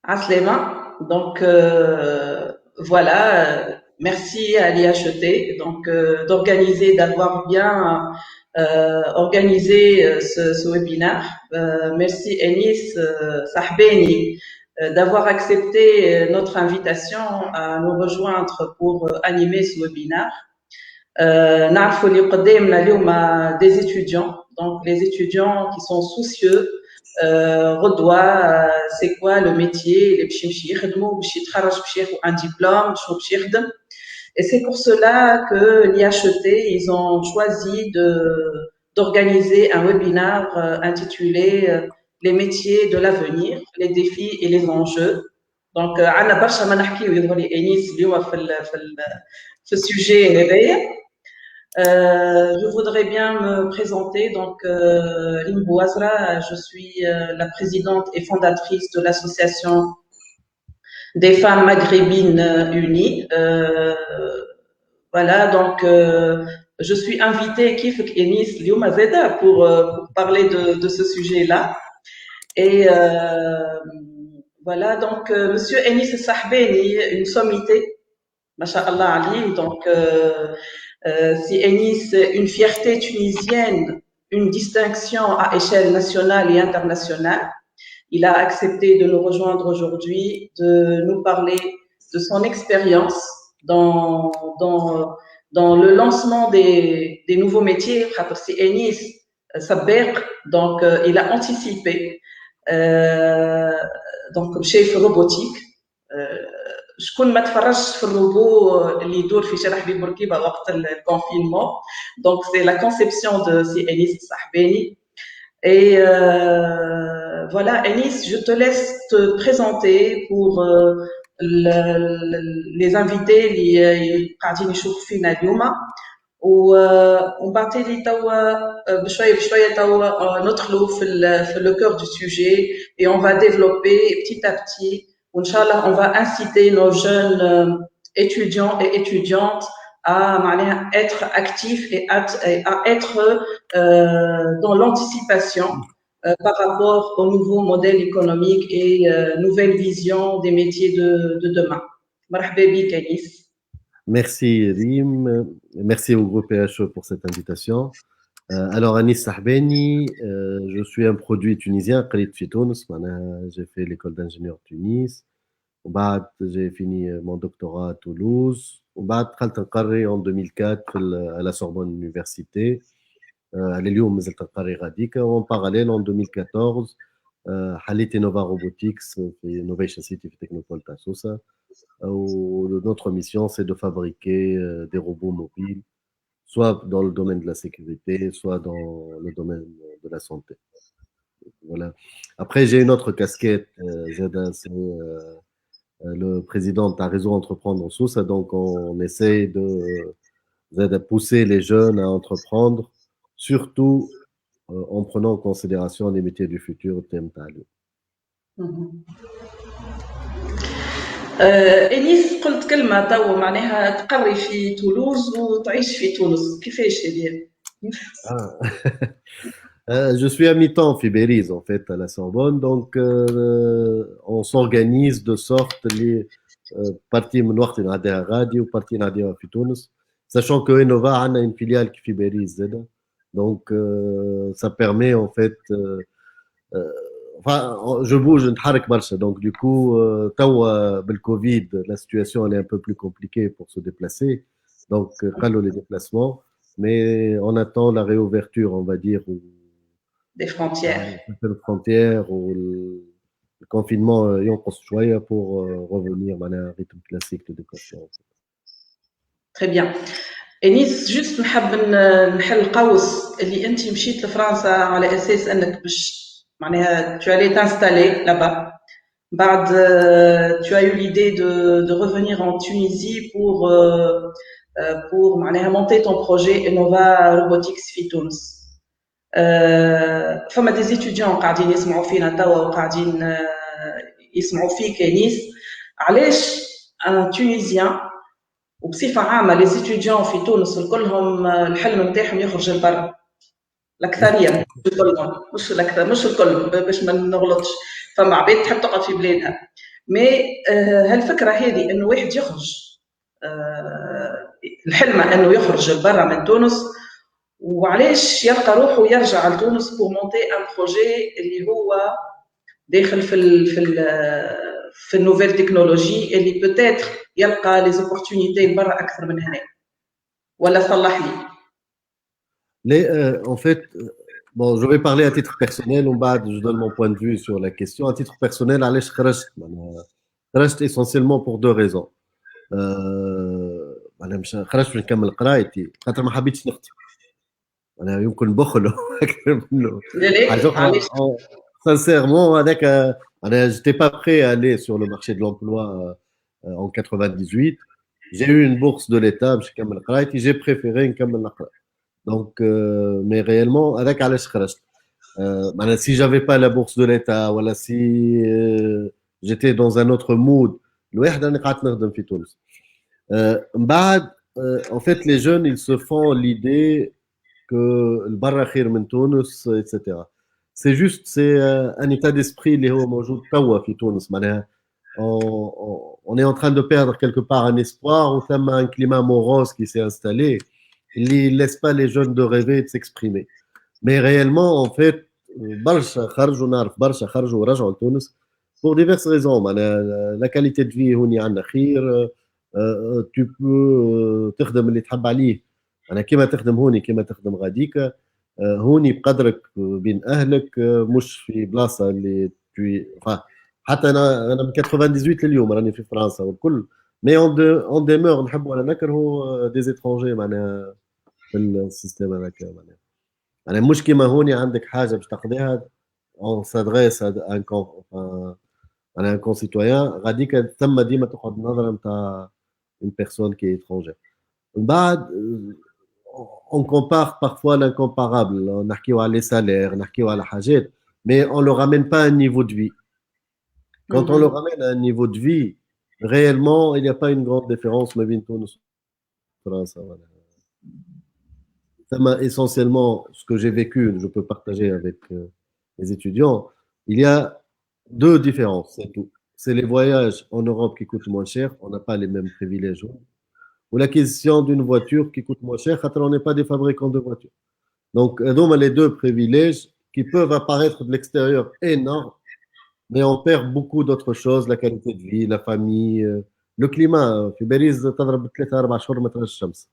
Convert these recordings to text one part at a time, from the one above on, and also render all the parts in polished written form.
Aslema. Donc voilà, merci à l'IHET d'organiser, d'avoir bien organisé ce webinaire. Merci Enis Sahbeni d'avoir accepté notre invitation à nous rejoindre pour animer ce webinaire. نعرفوا اللي قدامنا اليوم des étudiants, donc les étudiants qui sont soucieux غدوة c'est quoi le métier اللي باش يمشي يخدموا باش يتخرج باش ياخذ un diplôme شنو باش يخدم. Et c'est pour cela que l'IHET, ils ont choisi d'organiser un webinaire intitulé Les métiers de l'avenir, les défis et les enjeux. Donc, عندنا برشا ما نحكيو يظهر لي انيس اليوم في السوجي هذايا. Je voudrais bien me présenter. Donc, Limbo Azra, je suis la présidente et fondatrice de l'association des femmes maghrébines unies. Voilà, donc je suis invitée Kifk Enis Liouma Zeda pour parler de ce sujet-là. Et voilà, donc Monsieur Enis Sahbeni, une sommité, Masha'Allah Ali. Donc, si Enis, une fierté tunisienne, une distinction à échelle nationale et internationale. Il a accepté de nous rejoindre aujourd'hui, de nous parler de son expérience dans le lancement des nouveaux métiers. C'est Enis Saber, donc il a anticipé donc chef robotique. شكون ما تفرجش في الروبو اللي يدور في شارع حبيب بورقيبه وقت الكونفينمون. Donc c'est la conception de si Enis Sahbeni. Et voilà, Enis, je te laisse te présenter pour les invités اللي قاعدين يشوفوا فينا اليوم. ومن بعد لي توا بشويه توا ندخلوا في le cœur du sujet et on va développer petit à petit. Inch'Allah, on va inciter nos jeunes étudiants et étudiantes à être actifs et à être dans l'anticipation par rapport au nouveau modèle économique et nouvelle vision des métiers de demain. Marhaba bik Anis. Merci Rim, merci au groupe PHE pour cette invitation. Alors Anis Sahbeni, je suis un produit tunisien, قريت في تونس, j'ai fait l'école d'ingénieur Tunis. وبعد j'ai fini mon doctorat à Toulouse. وبعد دخلت نقري en 2004 à la Sorbonne Université. اليوم مازلت نقري غاديكا. وان parallèle en 2014 حليت Innova Robotics في Innovation City في Technopole تاع سوسة. Notre mission, c'est de fabriquer des robots mobiles, soit dans le domaine de la sécurité, soit dans le domaine de la santé. Voilà. Après, j'ai une autre casquette, Zeda, c'est le président de Réseau Entreprendre en Sousse. Donc, on essaye de pousser les jeunes à entreprendre, surtout en prenant en considération les métiers du futur. إنيس قلت كلمة توا معناها تقري في تولوز وتعيش في تونس كيفاش هذه؟ Je suis à mi-temps Fibériz en fait à la Sorbonne, donc on s'organise de sorte les parties من وقت نعديها غادي وبارتي نعديها في تونس, sachant que Innova a une filiale qui Fibériz, donc ça permet en fait enfin, je bouge, نتحرك برشا. Donc du coup, توا بالكوفيد la situation elle est un peu plus compliquée pour se déplacer. Donc قالوا les déplacements, mais on attend la réouverture, on va dire, des frontières. Les frontières ou le confinement ينقص شوية pour revenir à un rythme classique de déplacement. Très bien. انيس جست نحب نحل قوس اللي انت مشيت لفرنسا على اساس انك باش معناها tu allais t'installer là-bas. بعد tu as eu l'idée de revenir en Tunisie pour معناها monter ton projet Innova Robotics في تونس. فما des étudiants قاعدين يسمعوا فينا توا وقاعدين يسمعوا فيك انيس. علاش un tunisien وبصفة عامة les étudiants في تونس كلهم الحلم نتاعهم يخرج لبرا؟ الأكثرية مش الكل باش ما نغلطش. فما عباد تحب تقعد في بلادها. مي هالفكره هذه انه واحد يخرج الحلمه انه يخرج لبرا من تونس، وعلاش يلقى روحه يرجع لتونس بور مونتي ان بروجي اللي هو داخل في النوفيل تكنولوجي اللي بوتيتر يلقى لي زوبورتونيتي برا اكثر من هنا، ولا صلح لي؟ En fait, bon, je vais parler à titre personnel, je donne mon point de vue sur la question. À titre personnel, علاش خرجت خرجت essentiellement pour deux raisons. انا مش خرجت باش نكمل قرايتي خاطر ما حبيتش نخدم. انا يمكن بخل اكثر منه حاجه اخرى. Sincèrement, هذاك انا j'étais pas prêt à aller sur le marché de l'emploi en 98. J'ai eu une bourse de l'État باش نكمل قرايتي, j'ai préféré نكمل نقرا. Donc, mais réellement, هذاك علاش خرجت. Si j'avais pas la bourse de l'État, voilà, si j'étais dans un autre mood, الواحد انا قعدت نخدم في تونس. En fait, les jeunes, ils se font l'idée que البرا خير من تونس, etc. C'est juste, c'est un état d'esprit اللي هو موجود توا في تونس. معناها on est en train de perdre quelque part un espoir, ou ثم un climat morose qui s'est installé, il ne laisse pas les jeunes de rêver et de s'exprimer. Mais réellement, en fait, برشا خرجوا, نعرف برشا خرجوا ورجعوا لتونس pour diverses raisons. La qualité de vie هوني عندنا خير, tu peux تخدم اللي تحب عليه. أنا كيما تخدم هوني كيما تخدم غاديك, هوني بقدرك بين أهلك, مش في بلاصة اللي حتى أنا من 98 لليوم راني في فرنسا والكل. مي اون ديمور نحب ولا نكرهوا دي زيترونجي معناها في السيستم هذاك. معناها مش كيما هوني عندك حاجه باش تقضيها اون سادريس ان ان كونسيتويان, غاديك ثم ديما تقعد النظره نتاع اون بيرسون كي étrangère. من بعد on compare parfois l'incomparable, نحكيو على les salaires, نحكيو على حاجات, mais on le ramène pas à un niveau de vie. Quand on le ramène à un niveau de vie, réellement, il n'y a pas une grande différence. Mais essentiellement, ce que j'ai vécu, je peux partager avec les étudiants, il y a deux différences, c'est tout. C'est les voyages en Europe qui coûtent moins cher, on n'a pas les mêmes privilèges. Ou l'acquisition d'une voiture qui coûte moins cher, car on n'est pas des fabricants de voitures. Donc, les deux privilèges qui peuvent apparaître de l'extérieur énormes, mais on perd beaucoup d'autres choses, la qualité de vie, la famille, le climat. في باريس تضرب 3-4 شهور ما تراش الشمس.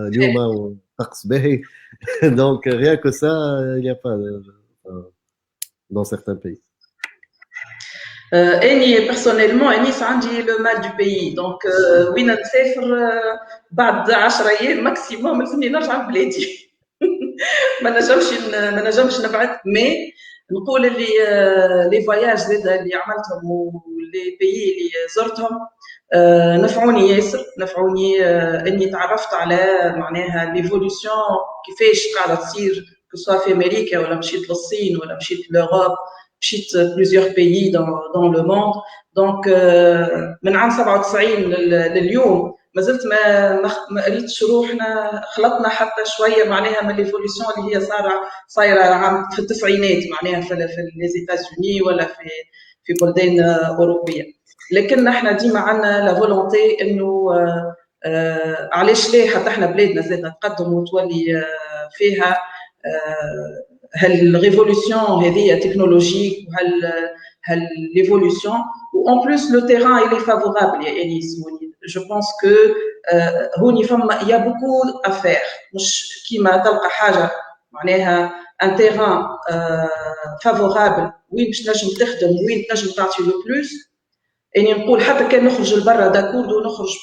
اليوم طقس باهي. Donc rien que ça, il n'y a pas dans certains pays. اني بيرسونيلمون انيس عندي لو مال دو بيي, دونك وين نسافر بعد 10 ايام ماكسيموم لازمني نرجع لبلادي. ما نجمش نبعد. مي نقول اللي لي فواياج زاد اللي عملتهم ولي بيي اللي زرتهم نفعوني ياسر, نفعوني اني تعرفت على معناها ليفولوسيون كيفاش قاعده تصير, كسوا في امريكا ولا مشيت للصين ولا مشيت لأوروب, مشيت plusieurs pays dans le monde. Donc من عام 97 لليوم مازلت ما قريتش روحنا, خلطنا حتى شويه معناها من ليفولوسيون اللي هي صايره عام في التسعينات معناها في لي زيتازوني ولا في بلدان اوروبيه. لكن احنا ديما عندنا لا فولونتي انه علاش ليه حتى احنا بلادنا زاد نتقدم وتولي فيها هالريفولوسيون هذه تكنولوجيك وهالريفولوسيون. وان بلوس لو تيران il est favorable يا انيس. جو بونس كو هوني فما يا بوكو افير, مش كيما تلقى حاجه معناها ان تيران فافورابل وين باش تنجم تخدم وين تنجم تعطي لو بلوس. اني نقول حتى كان نخرج لبرا داكورد ونخرج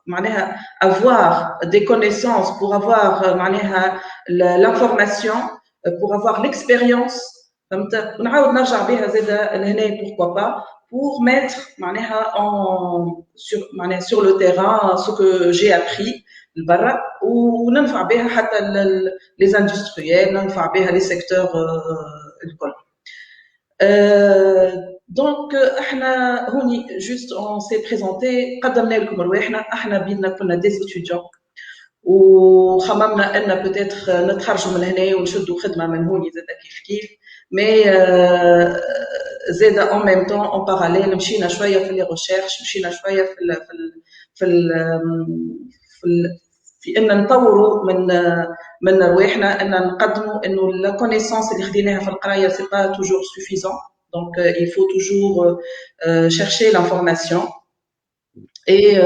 معناها avoir des connaissances, pour avoir معناها l'information, pour avoir l'expérience, فهمت, ونعاود نرجع بها زاد لهنا pourquoi pas, pour mettre معناها معناها sur le terrain ce que j'ai appris لبرا, وننفع بها حتى les industriels, ننفع بها les secteurs الكل. دونك احنا هوني جوست اون سي بريزونتي, قدمنا لكم رواحنا. احنا بيدنا كنا دي ستوديون وخممنا ان بوتيتر نتخرجوا من هنا ونشدوا خدمه من هوني زاد كيف كيف. مي زاد en même temps en parallèle مشينا شويه في les recherches مشينا شويه في ال في ال في ان نطوروا من رواحنا ان نقدموا انه لا كونيسونس اللي خديناها في القرايه سي با توجور سوفيزون دونك il faut toujours chercher l'information et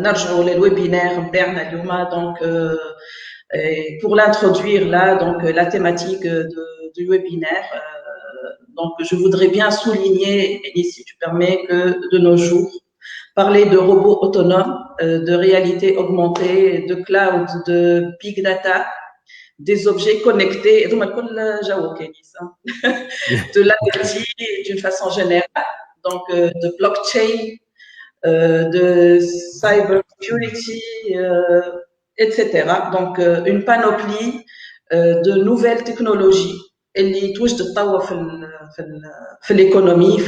نرجعوا للويبينار نتاعنا اليوم دونك pour l'introduire là donc la thématique du webinaire donc je voudrais bien souligner et si tu permets que de nos jours parler de robots autonomes de réalité augmentée de cloud de big data des objets connectés de l'IoT d'une façon générale donc de blockchain de cybersecurity etc. Donc une panoplie de nouvelles technologies اللي توجد تطور في l'économie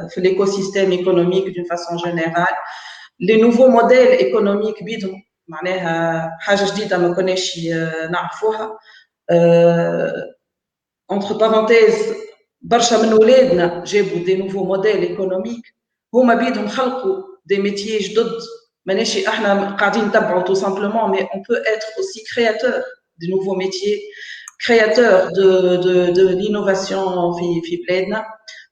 في l'écosystème économique d'une façon générale les nouveaux modèles économiques بيدهم معناها حاجه جديده ما كناش نعرفوها entre parenthèses برشا من ولادنا جابوا des nouveaux modèles économiques هما بيدهم خلقوا des métiers جدد ماناش احنا قاعدين نتبعوا tout simplement mais on peut être aussi créateur de nouveaux métiers créateur de l'innovation في بلادنا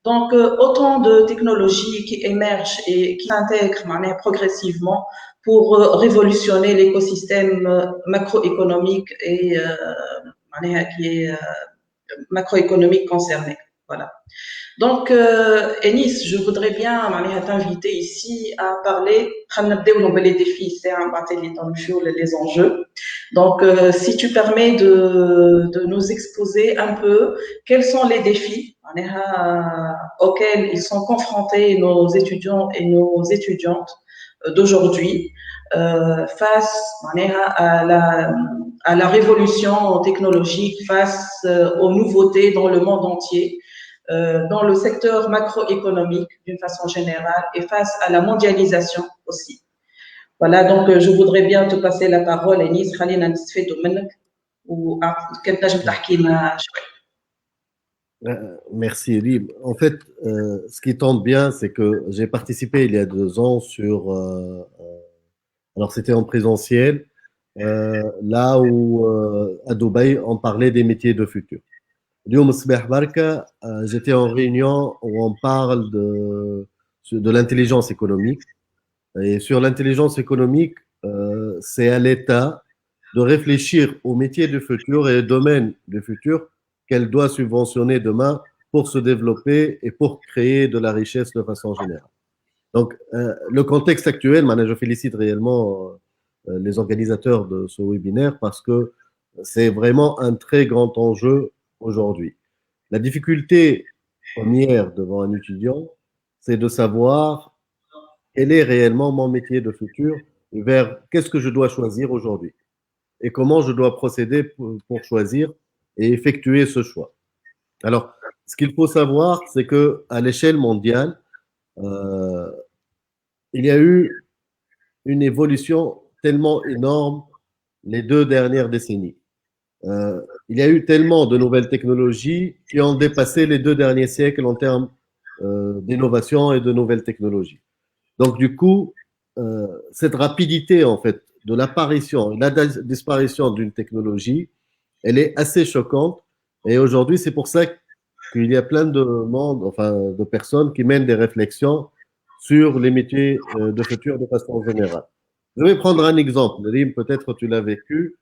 donc autant de technologies qui émergent et qui s'intègrent معناها progressivement pour révolutionner l'écosystème macroéconomique et معناها qui est macroéconomique concerné voilà. Donc, Enis, je voudrais bien t'inviter ici à parler les défis, c'est les enjeux. Donc, si tu permets de nous exposer un peu quels sont les défis auxquels ils sont confrontés nos étudiants et nos étudiantes d'aujourd'hui face à la révolution technologique, face aux nouveautés dans le monde entier. Dans le secteur macroéconomique d'une façon générale et face à la mondialisation aussi. Voilà, donc je voudrais bien te passer la parole, Enis, خلينا نستفيدوا منك وكنت نجم تحكي لنا شوي. Merci Elie. En fait, ce qui tombe bien, c'est que j'ai participé il y a 2 ans sur, alors c'était en présentiel, là où à Dubaï on parlait des métiers de futur. اليوم الصباح بركة j'étais en réunion où on parle de l'intelligence économique. Et sur l'intelligence économique, c'est à l'État de réfléchir aux métiers du futur et aux domaines du futur qu'elle doit subventionner demain pour se développer et pour créer de la richesse de façon générale. Donc, le contexte actuel, je félicite réellement les organisateurs de ce webinaire parce que c'est vraiment un très grand enjeu aujourd'hui. La difficulté première devant un étudiant, c'est de savoir quel est réellement mon métier de futur et vers qu'est-ce que je dois choisir aujourd'hui et comment je dois procéder pour choisir et effectuer ce choix. Alors, ce qu'il faut savoir, c'est que à l'échelle mondiale, il y a eu une évolution tellement énorme les 2 dernières décennies. Il y a eu tellement de nouvelles technologies qui ont dépassé les 2 derniers siècles en termes d'innovation et de nouvelles technologies. Donc, du coup, cette rapidité, en fait, de l'apparition et la disparition d'une technologie, elle est assez choquante. Et aujourd'hui, c'est pour ça qu'il y a plein de monde, enfin, de personnes qui mènent des réflexions sur les métiers de futur de façon générale. Je vais prendre un exemple. Rim, peut-être tu l'as vécu.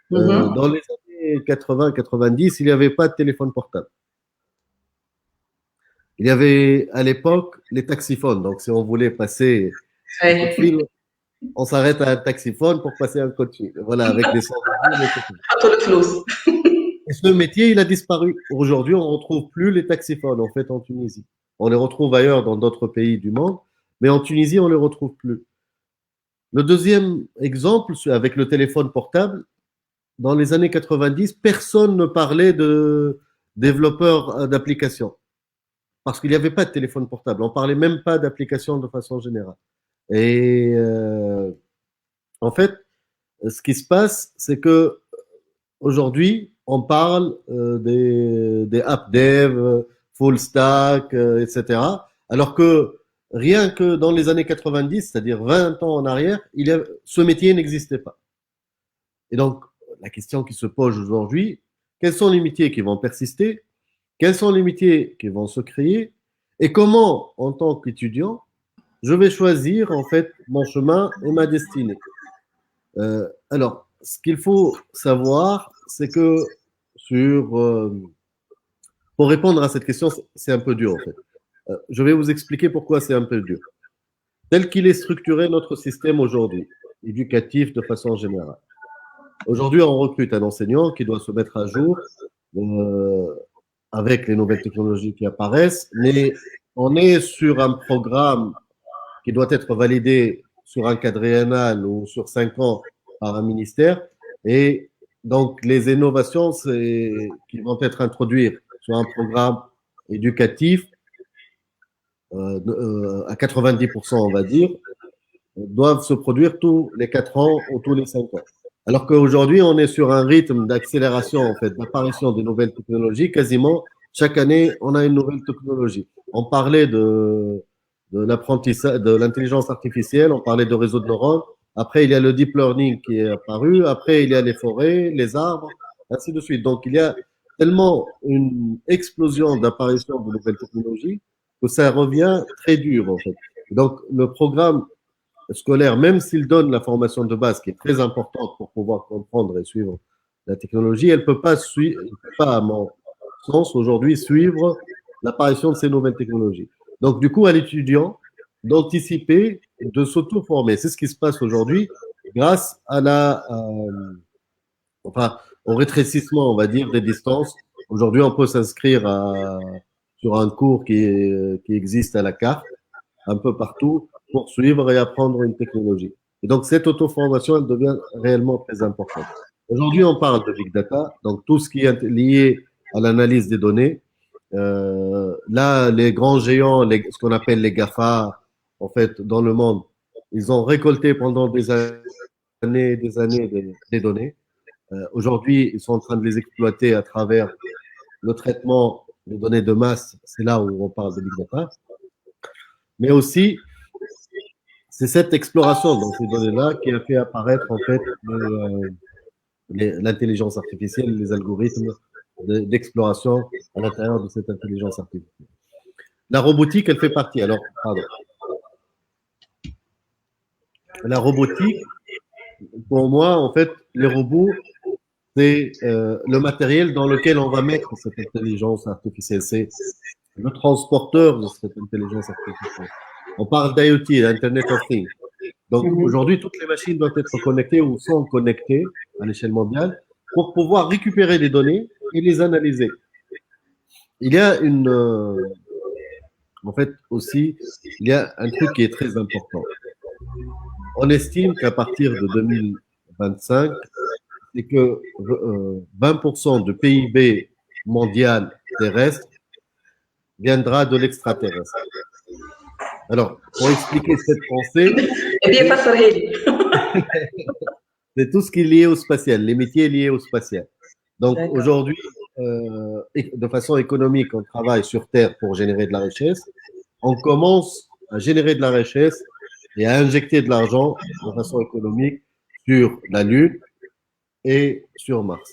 Dans les années 80-90, il n'y avait pas de téléphone portable. Il y avait à l'époque les taxiphones. Donc, si on voulait passer un coup de fil, on s'arrête à un taxiphone pour passer un coup de fil. Voilà, avec des sons. Et ce métier, il a disparu. Aujourd'hui, on ne retrouve plus les taxiphones, en fait, en Tunisie. On les retrouve ailleurs dans d'autres pays du monde, mais en Tunisie, on ne les retrouve plus. Le deuxième exemple, avec le téléphone portable, dans les années 90, personne ne parlait de développeurs d'applications. Parce qu'il n'y avait pas de téléphone portable. On ne parlait même pas d'applications de façon générale. Et en fait, ce qui se passe, c'est que aujourd'hui, on parle des app dev, full stack, etc. Alors que rien que dans les années 90, c'est-à-dire 20 ans en arrière, ce métier n'existait pas. Et donc, la question qui se pose aujourd'hui, quels sont les métiers qui vont persister? Quels sont les métiers qui vont se créer? Et comment, en tant qu'étudiant, je vais choisir en fait mon chemin et ma destinée? Alors, ce qu'il faut savoir, c'est que pour répondre à cette question, c'est un peu dur en fait. Je vais vous expliquer pourquoi c'est un peu dur. Tel qu'il est structuré notre système aujourd'hui, éducatif de façon générale. Aujourd'hui, on recrute un enseignant qui doit se mettre à jour euh, avec les nouvelles technologies qui apparaissent, mais on est sur un programme qui doit être validé sur un quadriennal ou sur 5 ans par un ministère. Et donc, les innovations qui vont être introduites sur un programme éducatif à 90%, on va dire, doivent se produire tous les 4 ans ou tous les 5 ans. Alors qu'aujourd'hui, on est sur un rythme d'accélération, en fait, d'apparition de nouvelles technologies. Quasiment chaque année, on a une nouvelle technologie. On parlait de l'apprentissage, de l'intelligence artificielle, on parlait de réseaux de neurones. Après, il y a le deep learning qui est apparu. Après, il y a les forêts, les arbres, ainsi de suite. Donc, il y a tellement une explosion d'apparition de nouvelles technologies que ça revient très dur, en fait. Donc, le programme scolaire, même s'il donne la formation de base qui est très importante pour pouvoir comprendre et suivre la technologie, elle peut pas à mon sens aujourd'hui suivre l'apparition de ces nouvelles technologies. Donc du coup, à l'étudiant d'anticiper, de s'auto-former. C'est ce qui se passe aujourd'hui grâce à enfin, au rétrécissement, on va dire, des distances. Aujourd'hui, on peut s'inscrire sur un cours qui existe à la carte un peu partout pour suivre et apprendre une technologie. Et donc, cette auto-formation, elle devient réellement très importante. Aujourd'hui, on parle de big data, donc tout ce qui est lié à l'analyse des données. Là, les grands géants, ce qu'on appelle les GAFA, en fait, dans le monde, ils ont récolté pendant des années des données. Aujourd'hui, ils sont en train de les exploiter à travers le traitement des données de masse. C'est là où on parle de big data. Mais aussi, c'est cette exploration dans ces données-là qui a fait apparaître en fait l'intelligence artificielle, les algorithmes d'exploration à l'intérieur de cette intelligence artificielle. La robotique, elle fait partie. Alors, pardon. La robotique, pour moi, en fait, les robots, c'est le matériel dans lequel on va mettre cette intelligence artificielle. C'est le transporteur de cette intelligence artificielle. On parle d'IoT, Internet of Things. Donc aujourd'hui, toutes les machines doivent être connectées ou sont connectées à l'échelle mondiale pour pouvoir récupérer les données et les analyser. Il y a en fait aussi, il y a un truc qui est très important. On estime qu'à partir de 2025, c'est que 20% du PIB mondial terrestre viendra de l'extraterrestre. Alors, pour expliquer cette pensée, c'est tout ce qui est lié au spatial, les métiers liés au spatial. Donc aujourd'hui, de façon économique, on travaille sur Terre pour générer de la richesse. On commence à générer de la richesse et à injecter de l'argent de façon économique sur la Lune et sur Mars.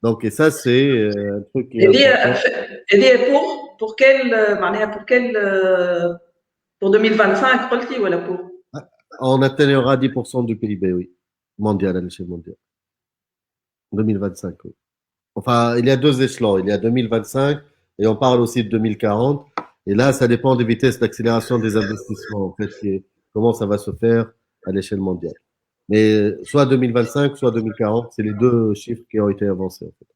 Donc, et ça, c'est un truc qui est important. pour pour 2025, on atteignera 10% du PIB, oui, mondial, à l'échelle mondiale. 2025, oui. Enfin, il y a 2 échelons. Il y a 2025 et on parle aussi de 2040. Et là, ça dépend des vitesses d'accélération des investissements, en fait, comment ça va se faire à l'échelle mondiale. Mais soit 2025, soit 2040, c'est les 2 chiffres qui ont été avancés, en fait.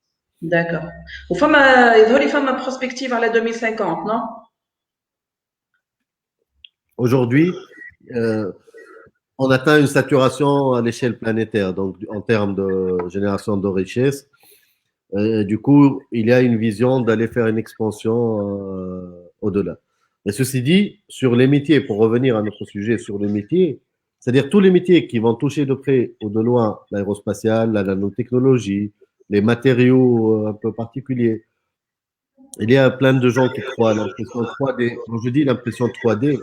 D'accord. Il y a une perspective à la 2050, non? Aujourd'hui, on atteint une saturation à l'échelle planétaire, donc en termes de génération de richesse. Du coup, il y a une vision d'aller faire une expansion au-delà. Mais ceci dit, sur les métiers, pour revenir à notre sujet sur les métiers, c'est-à-dire tous les métiers qui vont toucher de près ou de loin l'aérospatiale, la nanotechnologie, les matériaux un peu particuliers, Il y a plein de gens qui croient à l'impression 3D. Quand je dis l'impression 3D,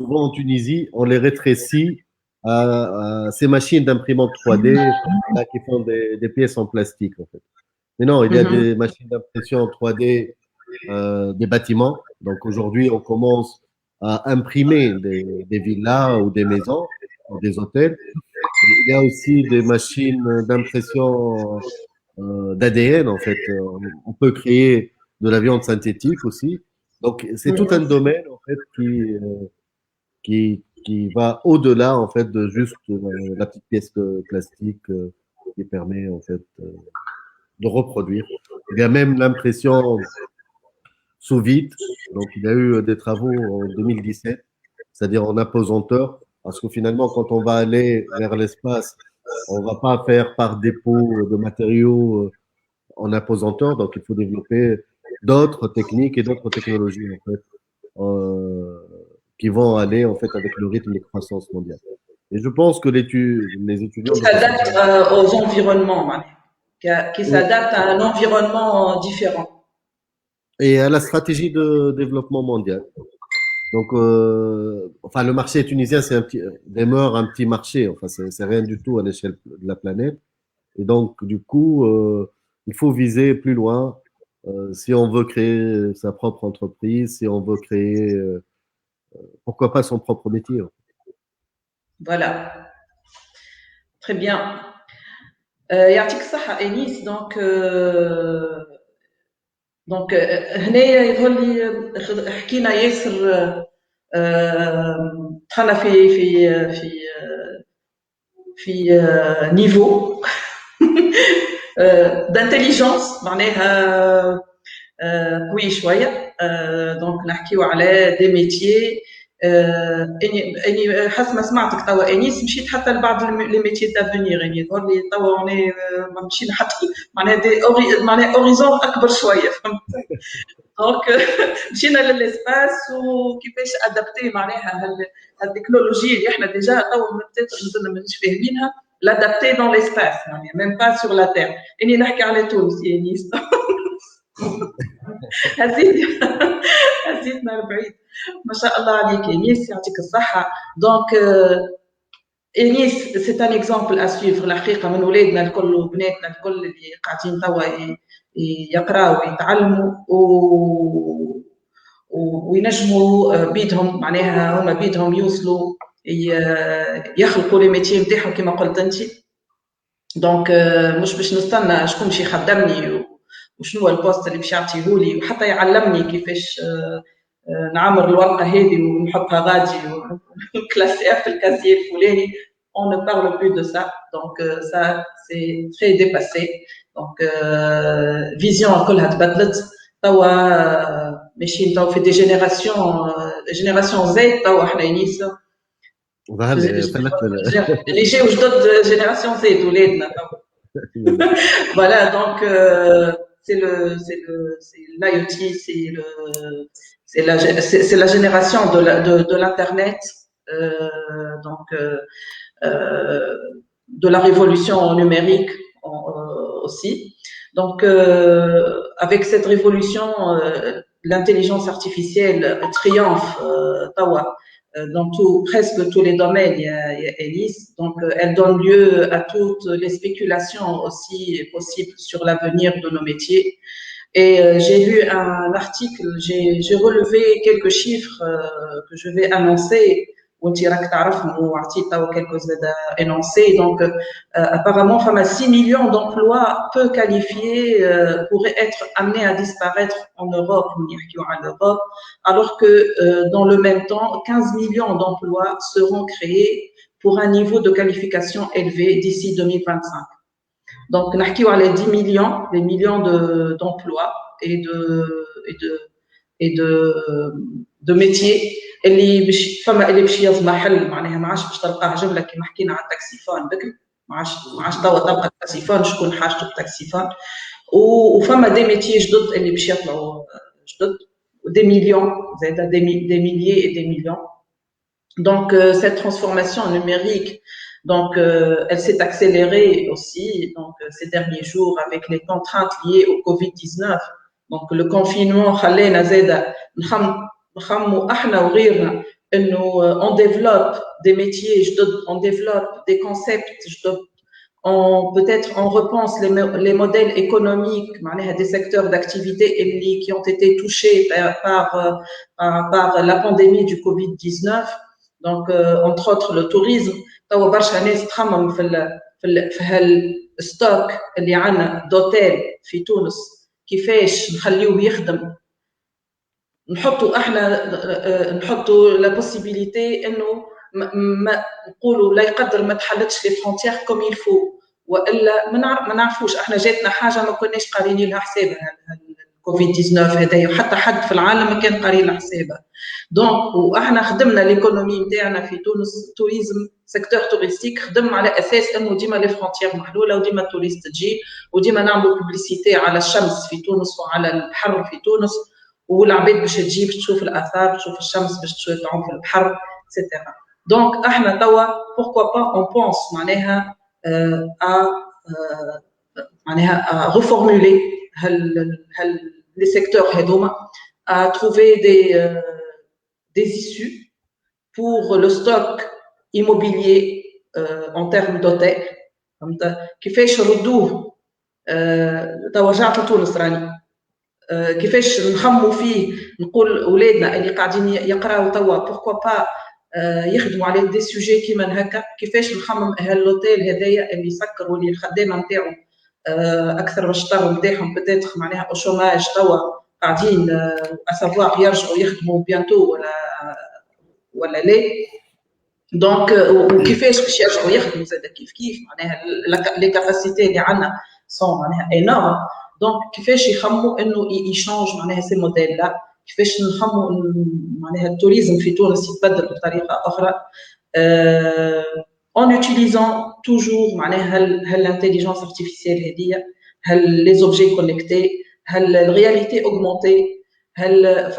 souvent en Tunisie, on les rétrécit à ces machines d'imprimante 3D là, qui font des pièces en plastique, en fait. Mais non, il y a Mhm. des machines d'impression 3D des bâtiments. Donc aujourd'hui, on commence à imprimer des villas ou des maisons ou des hôtels. Il y a aussi des machines d'impression d'ADN, en fait. On peut créer de la viande synthétique aussi. Donc, c'est tout un Mhm. domaine, en fait, qui va au-delà, en fait, de juste la petite pièce de plastique qui permet, en fait, de reproduire. Il y a même l'impression sous vide. Donc, il y a eu des travaux en 2017, c'est-à-dire en apesanteur, parce que finalement, quand on va aller vers l'espace, on va pas faire par dépôt de matériaux en apesanteur, donc il faut développer d'autres techniques et d'autres technologies, en fait, euh, qui vont aller, en fait, avec le rythme de croissance mondiale. Et je pense que les Qui étudiants devraient s'adapte savoir. aux environnements, hein, qui Oui. s'adapte à un environnement différent. Et à la stratégie de développement mondial. Donc, enfin, le marché tunisien, demeure un petit marché. Enfin, c'est rien du tout à l'échelle de la planète. Et donc, du coup, il faut viser plus loin. Si on veut créer sa propre entreprise, si on veut créer, pourquoi pas son propre métier. Voilà, très bien. يعطيك الصحة أنيس دونك هنايا يظهر لي حكينا ياسر دخلنا في نيفو d'intelligence معناها قوي شويه دونك نحكيو على دي ميتيي اني حسب ما سمعتك توا انيس مشيت حتى لبعض لي ميتيي دافونيغ يعني يظهر لي توا ما مشينا حتى معناها معناها اوريزون اكبر شويه فهمت دونك مشينا للاسباس وكيفاش ادابتي معناها هالتكنولوجيا اللي احنا ديجا توا مازلنا مانيش فاهمينها l'adapter dans l'espace, même pas sur la Terre. إني نحكي على تونس يا انيس هزيت هزيتنا البعيد ما شاء الله عليك انيس يعطيك الصحه دونك انيس سي ان اكزومبل ا سويفر الحقيقه من ولادنا الكل وبناتنا الكل اللي قاعدين توا يقراوا ويتعلموا وينجموا بيدهم معناها هما بيدهم يوصلوا يخلقوا لي ميتي نتاعهم كما قلت انت دونك مش باش نستنى شكون باش يخدمني وشنو البوست اللي باش يعطيهولي وحتى يعلمني كيفاش نعمر الورقه هذه ونحطها غادي ونكلاسيها في الكازير الفلاني on ne parle plus de ça donc ça c'est très dépassé donc vision كلها تبدلت توا ماشيين توا في دي جينيراسيون زيت توا احنا ينيس اللي جاو جدد جينيراسيون زيت ولادنا توا voilà donc c'est l'IoT, c'est la génération de l'internet, donc de la révolution numérique aussi. Donc avec cette révolution, l'intelligence artificielle triomphe Tawa dans presque tous les domaines, il y a Elise. Donc, elle donne lieu à toutes les spéculations aussi possibles sur l'avenir de nos métiers. Et j'ai lu un article, j'ai relevé quelques chiffres que je vais annoncer. وانت راك تعرفهم وعطيت توا quelques énoncés donc apparemment 6 millions d'emplois peu qualifiés pourraient être amenés à disparaître en Europe alors que dans le même temps 15 millions d'emplois seront créés pour un niveau de qualification élevé d'ici 2025 donc نحكيو على 10 millions des millions d'emplois et de métiers اللي فما اللي باش يصبح حل معناها ما عادش باش تلقاه جمله كيما حكينا على التاكسيفون بكري ما عادش توا تلقى التاكسيفون شكون حاجته بالتاكسيفون وفما دي ميتي جدد اللي باش يطلعوا جدد ودي مليون زاد دي ميليي et des millions donc cette transformation numérique donc elle s'est accélérée aussi donc ces derniers jours avec les contraintes liées au Covid-19 دونك لو كونفينمون خلينا زاده نخمو احنا وغيرنا انه اون ديفلوب دي ميتيي جدد اون ديفلوب دي كونسيبت جدد peut-être on repense les modèles économiques des secteurs d'activité qui ont été touchés par la pandémie du Covid-19. Donc, entre autres, le tourisme. توا برشا ناس تخمم في هالستوك اللي عندنا دوتيل في تونس كيفاش نخليوه يخدم. نحطوا لا بوسيبيليتي انه ما نقولوا لا يقدر ما تحلتش لي فرونتيير كوم يلفو، والا ما نعرفوش. احنا جاتنا حاجه ما كناش قاريين لها حسابها، الكوفيد 19 هذايا، وحتى حد في العالم ما كان قاري لها حسابها. دونك واحنا خدمنا ليكونومي نتاعنا في تونس توريزم سيكتور توريستيك، خدم على اساس انه ديما لي فرونتيير محلوله وديما التوريست تجي، وديما نعملوا بوبليسيتي على الشمس في تونس وعلى البحر في تونس، والعباد باش تجي باش تشوف الاثار، تشوف الشمس، باش تعوم في البحر اكسيتيرا. دونك احنا توا pourquoi pas on pense معناها معناها reformuler les secteurs هذوما، à trouver des issues pour le stock immobilier en termes d'hôtels. كيفاش نردوه توا رجعت لتونس راني، كيفاش نخموا فيه، نقول اولادنا اللي قاعدين يقراو توا بوركوا با يخدموا على دي سوجي كيما هكا، كيفاش نخمم هالوتيل هذايا اللي يسكر واللي الخدامه نتاعو اكثر من الشطر نتاعهم بتاتخ معناها او شوماج توا قاعدين اسافوار يرجعوا يخدموا بيانتو ولا لا. دونك وكيفاش باش يرجعوا يخدموا زاد كيف معناها لي كاباسيتي اللي عندنا سون معناها انورم. دونك كيفاش يخموا انه يشانج معناها سي موديل لا، كيفاش نخموا معناها التوريزم في تونس يتبدل بطريقه اخرى en utilisant toujours معناها هالانتيليجنس ارتيفيسيال هذيا، لي زوبجي كونيكتي، الرياليتي اوغمونتي،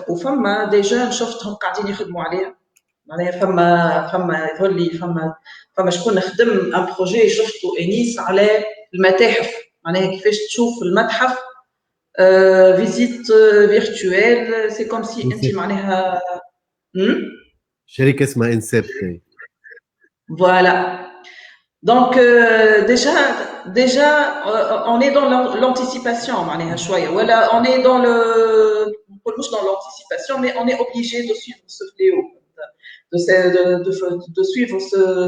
وفما دي جون شفتهم قاعدين يخدموا عليها معناها. فما يظهر لي فما شكون خدم ان بروجي شفتو انيس على المتاحف، معناها كيفاش تشوف المتحف فيزيت فيرتوال، سي كوم سي انت معناها شركه اسمها انسبت. فوالا. Donc déjà on est dans l'anticipation معناها شويه، ولا on est dans le مش dans l'anticipation mais on est obligé de suivre ce fléau, de suivre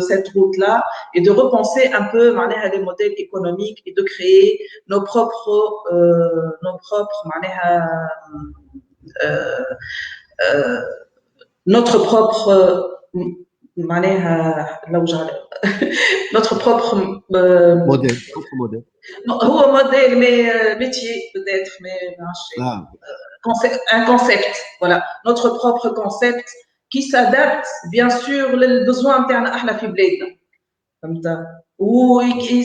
cette route-là et de repenser un peu les modèles économiques et de créer nos propres notre propre notre propre modèle. هو modèle mais métier peut-être, mais un concept, voilà, notre propre concept qui s'adapte bien sûr aux besoins internes احنا في بلادنا، فهمت؟ وكي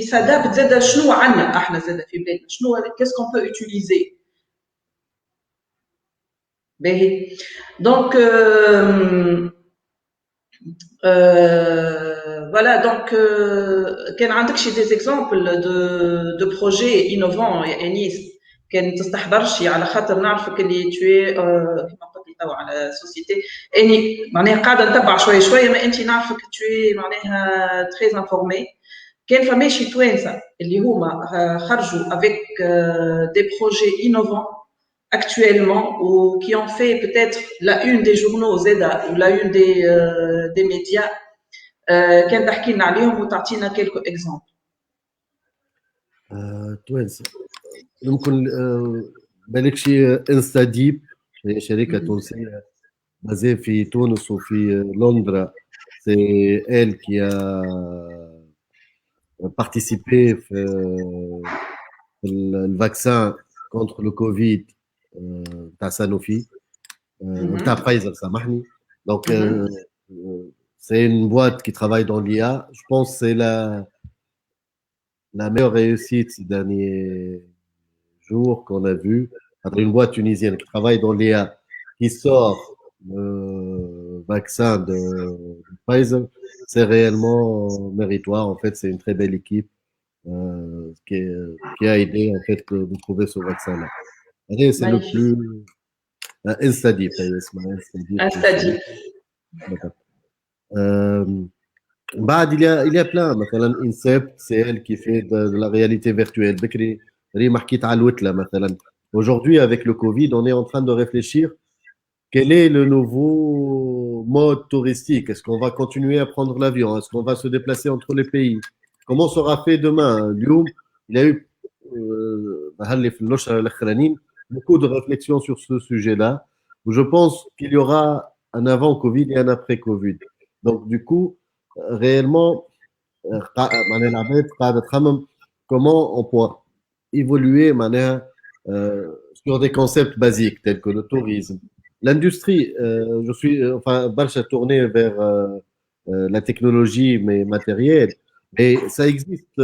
s'adapte زاد شنو عندنا احنا زاد في بلادنا، شنو qu'est-ce qu'on peut utiliser. باهي. Donc voilà, donc كان عندك شي des exemples de projets innovants يا انيس كان تستحضرش، على خاطر نعرفك اللي توي كما قلت لي توا على سوسيتي اني معناها قاعده نتبع شويه ما انت نعرفك توي معناها تري انفورمي. كان فما شي توانسه اللي هما خرجوا avec des projets innovants actuellement ou qui ont fait peut-être la une des journaux Zeda ou la une des médias. كان تحكي لنا عليهم وتعطينا quelques exemples. توانسه يمكن بالك شي انستاديب، هي شركه تونسيه بازيه في تونس وفي لندن. C'est elle qui a participé le vaccin contre le Covid تاع Sanofi, تاع Pfizer سامحني. Donc c'est une boîte qui travaille dans l'IA. Je pense que c'est la meilleure réussite ces derniers jours qu'on a vu. Une boîte tunisienne qui travaille dans l'IA, qui sort le vaccin de Pfizer, c'est réellement méritoire. En fait, c'est une très belle équipe. qui a aidé en fait de trouver ce vaccin-là. Et c'est le Magnifique. plus instadip, instadip, Instadi. euh, il y a plein. مثلا Incept, c'est elle qui fait de la réalité virtuelle. بكري ريما حكيت على الوتلة مثلا. Aujourd'hui, avec le Covid, on est en train de réfléchir quel est le nouveau mode touristique. Est-ce qu'on va continuer à prendre l'avion? Est-ce qu'on va se déplacer entre les pays? Comment sera fait demain? اليوم, il y a eu beaucoup de réflexions sur ce sujet-là, où je pense qu'il y aura un avant Covid et un après Covid. Donc, du coup, réellement, comment on peut évoluer sur des concepts basiques tels que le tourisme. L'industrie, je suis enfin Barcha tourné vers la technologie mais matérielle, et ça existe.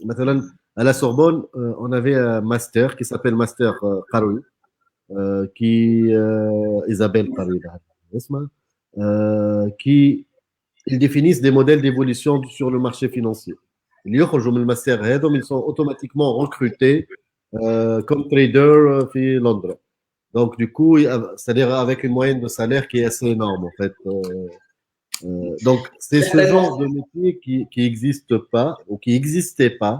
Maintenant, à la Sorbonne, on avait un master qui s'appelle Master Qaroui, qui Isabelle Qaroui, qui ils définissent des modèles d'évolution sur le marché financier. Ils sont automatiquement recrutés comme traders à Londres. Donc, du coup, c'est-à-dire avec une moyenne de salaire qui est assez énorme, en fait. Donc, c'est ce genre Certainement. de métier qui n'existe pas ou qui n'existait pas.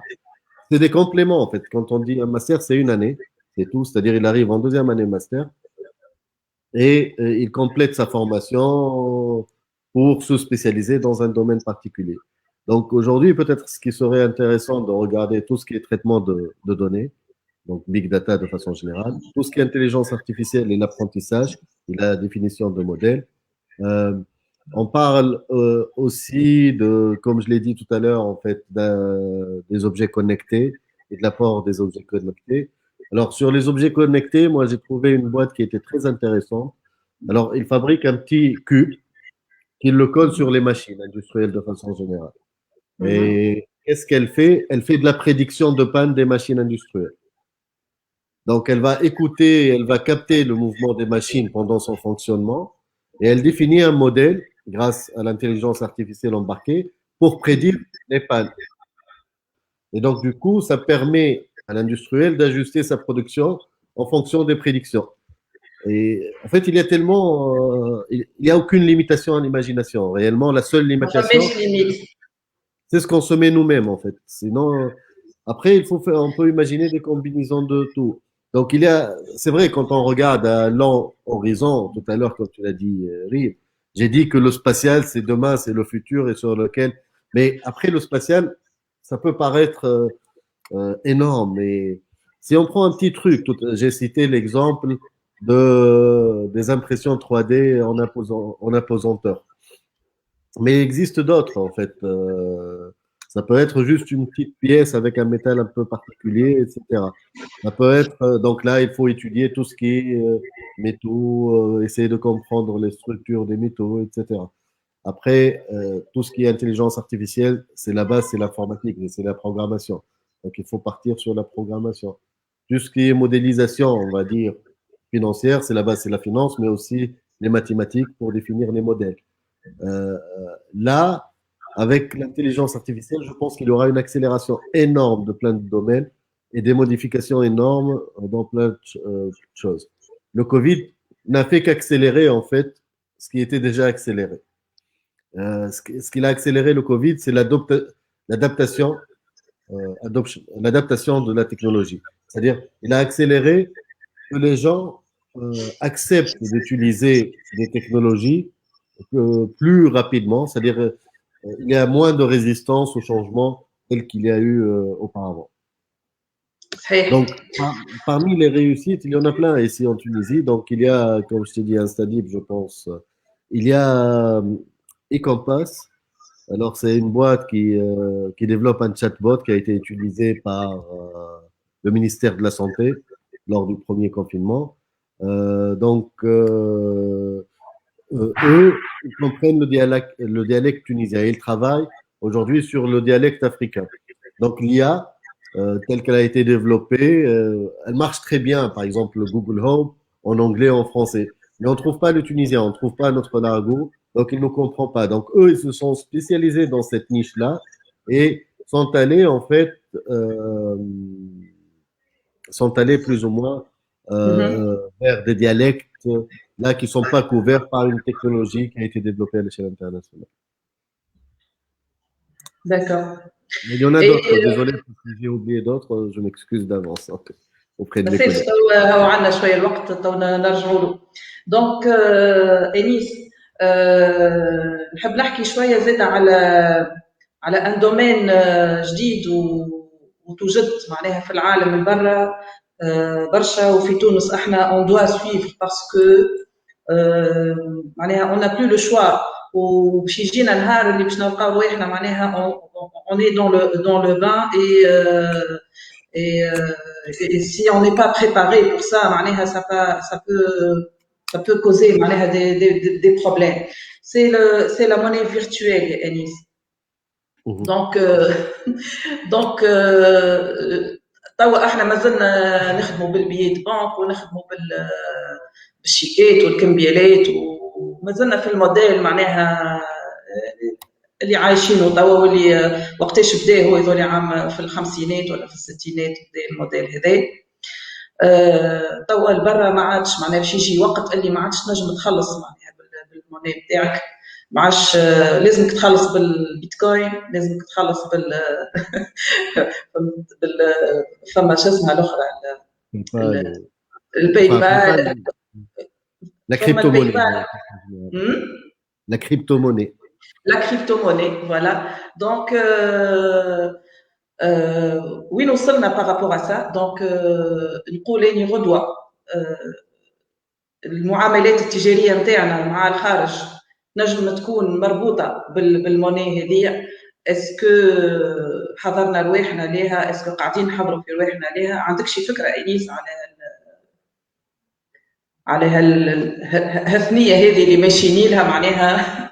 C'est des compléments, en fait. Quand on dit un master, c'est une année, c'est tout. C'est-à-dire, il arrive en deuxième année master et il complète sa formation pour se spécialiser dans un domaine particulier. Donc aujourd'hui, peut-être ce qui serait intéressant de regarder tout ce qui est traitement de données, donc big data de façon générale, tout ce qui est intelligence artificielle et l'apprentissage et la définition de modèles. Euh, on parle aussi de, comme je l'ai dit tout à l'heure, en fait, des objets connectés et de l'apport des objets connectés. Alors, sur les objets connectés, moi, j'ai trouvé une boîte qui était très intéressante. Alors, il fabrique un petit cube qu'il le colle sur les machines industrielles de façon générale. Mhm. Et qu'est-ce qu'elle fait? Elle fait de la prédiction de panne des machines industrielles. Donc, elle va écouter, elle va capter le mouvement des machines pendant son fonctionnement et elle définit un modèle grâce à l'intelligence artificielle embarquée pour prédire les pannes. Et donc, du coup, ça permet à l'industriel d'ajuster sa production en fonction des prédictions. Et en fait, il y a tellement, il n'y a aucune limitation à l'imagination. Réellement, la seule Jamais limitation, de limite. c'est ce qu'on se met nous-mêmes, en fait. Sinon, après, on peut imaginer des combinaisons de tout. Donc, c'est vrai, quand on regarde à long horizon, tout à l'heure, comme tu l'as dit, Rive, j'ai dit que le spatial, c'est demain, c'est le futur et sur lequel, mais après le spatial, ça peut paraître énorme. Mais si on prend un petit truc, j'ai cité l'exemple des impressions 3D en apesanteur. Mais il existe d'autres, en fait. Ça peut être juste une petite pièce avec un métal un peu particulier, etc. Ça peut être, donc là, il faut étudier tout ce qui est métaux, essayer de comprendre les structures des métaux, etc. Après, tout ce qui est intelligence artificielle, c'est la base, c'est l'informatique, c'est la programmation. Donc, il faut partir sur la programmation. Tout ce qui est modélisation, on va dire, financière, c'est la base, c'est la finance, mais aussi les mathématiques pour définir les modèles. Là, avec l'intelligence artificielle, je pense qu'il y aura une accélération énorme de plein de domaines et des modifications énormes dans plein de choses. Le Covid n'a fait qu'accélérer, en fait, ce qui était déjà accéléré. Ce qui a accéléré le Covid, c'est l'adaptation l'adaptation de la technologie. C'est-à-dire, il a accéléré que les gens acceptent d'utiliser des technologies plus rapidement, c'est-à-dire il y a moins de résistance au changement tel qu'il y a eu auparavant. صحيح. Donc, parmi les réussites, il y en a plein ici en Tunisie. Donc, il y a, comme je t'ai dit, Instadip, je pense. Il y a Ecompass. Alors, c'est une boîte qui développe un chatbot qui a été utilisé par le ministère de la Santé lors du premier confinement. Donc, eux, ils comprennent le dialecte tunisien. Ils travaillent aujourd'hui sur le dialecte africain. Donc, l'IA, telle qu'elle a été développée, elle marche très bien. Par exemple, le Google Home en anglais, en français. Mais on ne trouve pas le tunisien, on ne trouve pas notre argot, donc il ne comprend pas. Donc, eux, ils se sont spécialisés dans cette niche-là et sont allés, en fait, sont allés plus ou moins vers des dialectes là qui ne sont pas couverts par une technologie qui a été développée à l'échelle internationale. D'accord. Mais il y en a Et d'autres, désolé si j'ai oublié d'autres, je m'excuse d'avance auprès de mes مسافة collègues. هو عندنا شوية الوقت تو نرجعوا له. دونك انيس نحب نحكي شوية زيادة على ان دومين جديد وتوجد معناها في العالم من برا برشا، وفي تونس احنا اون دوا سويفر باسكو معناها اون نا بلو لو شوا، وباش يجينا نهار اللي باش نلقاو رواحنا معناها اون اي دون لو بان et si on n'est pas préparé pour ça, ça peut causer des problèmes. C'est la monnaie virtuelle, Anis. Donc, توا احنا مازلنا نخدموا بالبيات بانك ونخدموا بالشيكات والكمبيالات، ومازلنا في الموديل معناها اللي عايشينه توا، واللي وقتاش بدا هو يظل عام في الخمسينات ولا في الستينات بدا الموديل هذا. توا البرا ما عادش معناها باش يجي وقت اللي ما عادش تنجم تخلص معناها بالموني بتاعك، ما عادش لازمك تخلص بالبيتكوين، لازمك تخلص فما شو اسمها الاخرى الباي بال، la crypto-monnaie. La crypto-monnaie. La crypto-monnaie, voilà. Donc, وين وصلنا par rapport à ça. Donc, نقول اني غدوة المعاملات التجارية نتاعنا مع الخارج نجم تكون مربوطة بالموني هذه. اسكو حضرنا رواحنا ليها؟ اسكو قاعدين نحضروا في رواحنا ليها؟ عندك شي فكرة انيس على هالثنية هذه اللي ماشيين لها معناها؟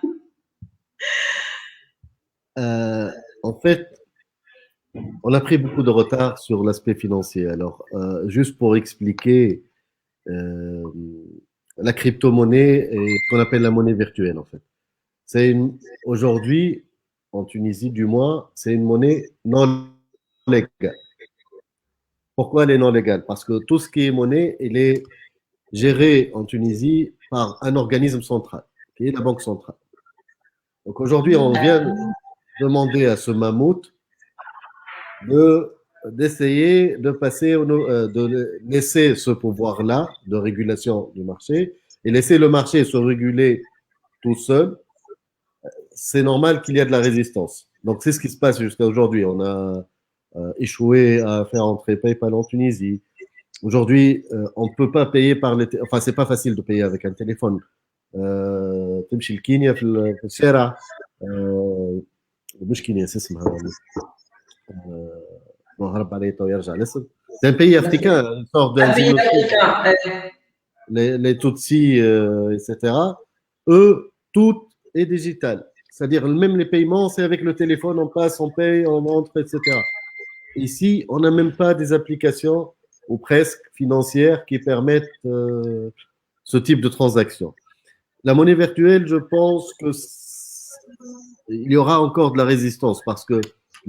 En fait, on a pris beaucoup de retard sur l'aspect financier. Alors, juste pour expliquer, la crypto-monnaie est ce qu'on appelle la monnaie virtuelle, en fait. Aujourd'hui, en Tunisie du moins, c'est une monnaie non légale. Pourquoi elle est non légale? Parce que tout ce qui est monnaie, elle est gérée en Tunisie par un organisme central, qui est la Banque centrale. Donc aujourd'hui, on vient demander à ce mammouth d'essayer de passer, de laisser ce pouvoir-là de régulation du marché et laisser le marché se réguler tout seul. C'est normal qu'il y ait de la résistance. Donc c'est ce qui se passe jusqu'à aujourd'hui. On a échoué à faire entrer PayPal en Tunisie. Aujourd'hui, on ne peut pas payer par les... Enfin, c'est pas facile de payer avec un téléphone. تمشي الكينيا في الشارع مش كينيا اسمها هرب عليه تو يرجع الاسم. C'est un pays africain, une sorte d'un les Tutsis, etc. Eux, tout est digital. C'est-à-dire même les paiements, c'est avec le téléphone, on passe, on paye, on entre, etc. Ici, on n'a même pas des applications ou presque financières qui permettent ce type de transaction. La monnaie virtuelle, je pense que il y aura encore de la résistance parce que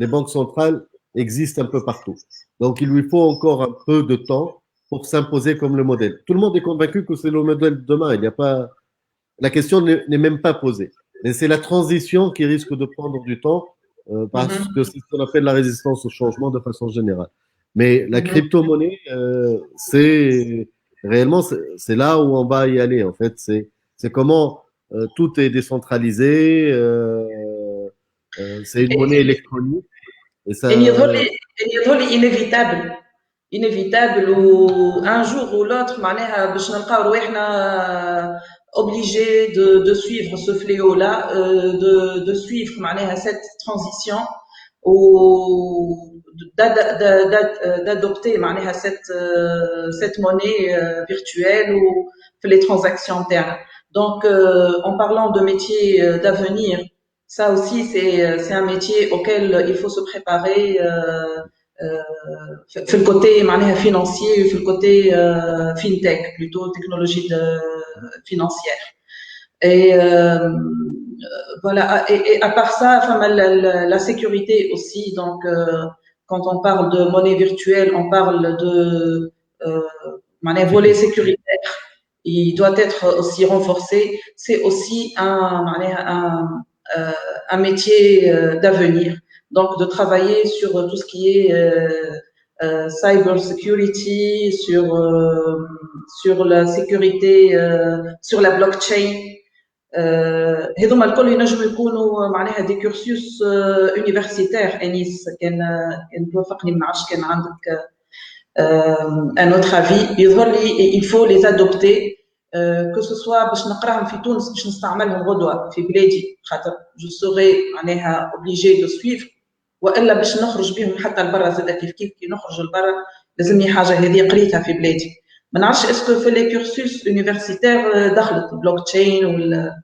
les banques centrales existent un peu partout. Donc, il lui faut encore un peu de temps pour s'imposer comme le modèle. Tout le monde est convaincu que c'est le modèle de demain. Il n'y a pas... La question n'est même pas posée. Mais c'est la transition qui risque de prendre du temps parce que c'est ce qu'on appelle la résistance au changement de façon générale. Mais la crypto-monnaie, c'est réellement, c'est là où on va y aller. En fait, c'est comment tout est décentralisé. C'est une monnaie électronique. Et ça... يظل inévitable وun jour ou l'autre معناها باش نلقاو رواحنا obligés de suivre ce fléau-là, de suivre معناها cette transition ou d'adopter معناها cette monnaie virtuelle ou les transactions internes. Donc, en parlant de métiers d'avenir, ça aussi c'est un métier auquel il faut se préparer في الكوتي معناها financier وفي الكوتي fintech plutôt technologie financière. Et voilà, et à part ça, enfin la sécurité aussi, donc quand on parle de monnaie virtuelle, on parle de volet Sécurité. sécuritaire. Il doit être aussi renforcé. C'est aussi un métier d'avenir. Donc, de travailler sur tout ce qui est cyber security, sur la sécurité, sur la blockchain. هذوما الكل ينجموا يكونوا معناها دي كورسوس universitaire انيس كان توافقني ما عادش كان عندك un autre avis يظهر لي il faut les adopter que ce soit باش نقراهم في تونس باش نستعملهم غدوه في بلادي خاطر جو سوري معناها obligé de suivre والا باش نخرج بهم حتى لبرا زاد كيف كي نخرج لبرا لازمني حاجه هذه قريتها في بلادي ما نعرفش اسكو في لي كورسوس universitaire دخلت بلوك تشين ولا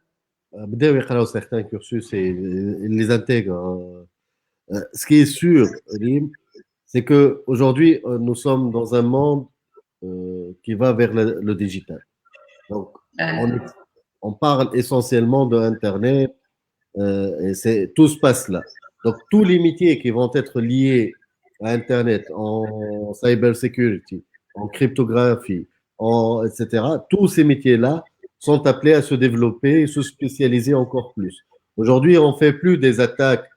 بداو يقراو certains cursus et ils les intègrent. Ce qui est sûr, Rim, c'est que aujourd'hui nous sommes dans un monde qui va vers le digital. Donc on parle essentiellement de Internet et tout se passe là. Donc tous les métiers qui vont être liés à Internet, en cyber security, en cryptographie, etc., tous ces métiers-là sont appelés à se développer et se spécialiser encore plus. Aujourd'hui, on ne fait plus des attaques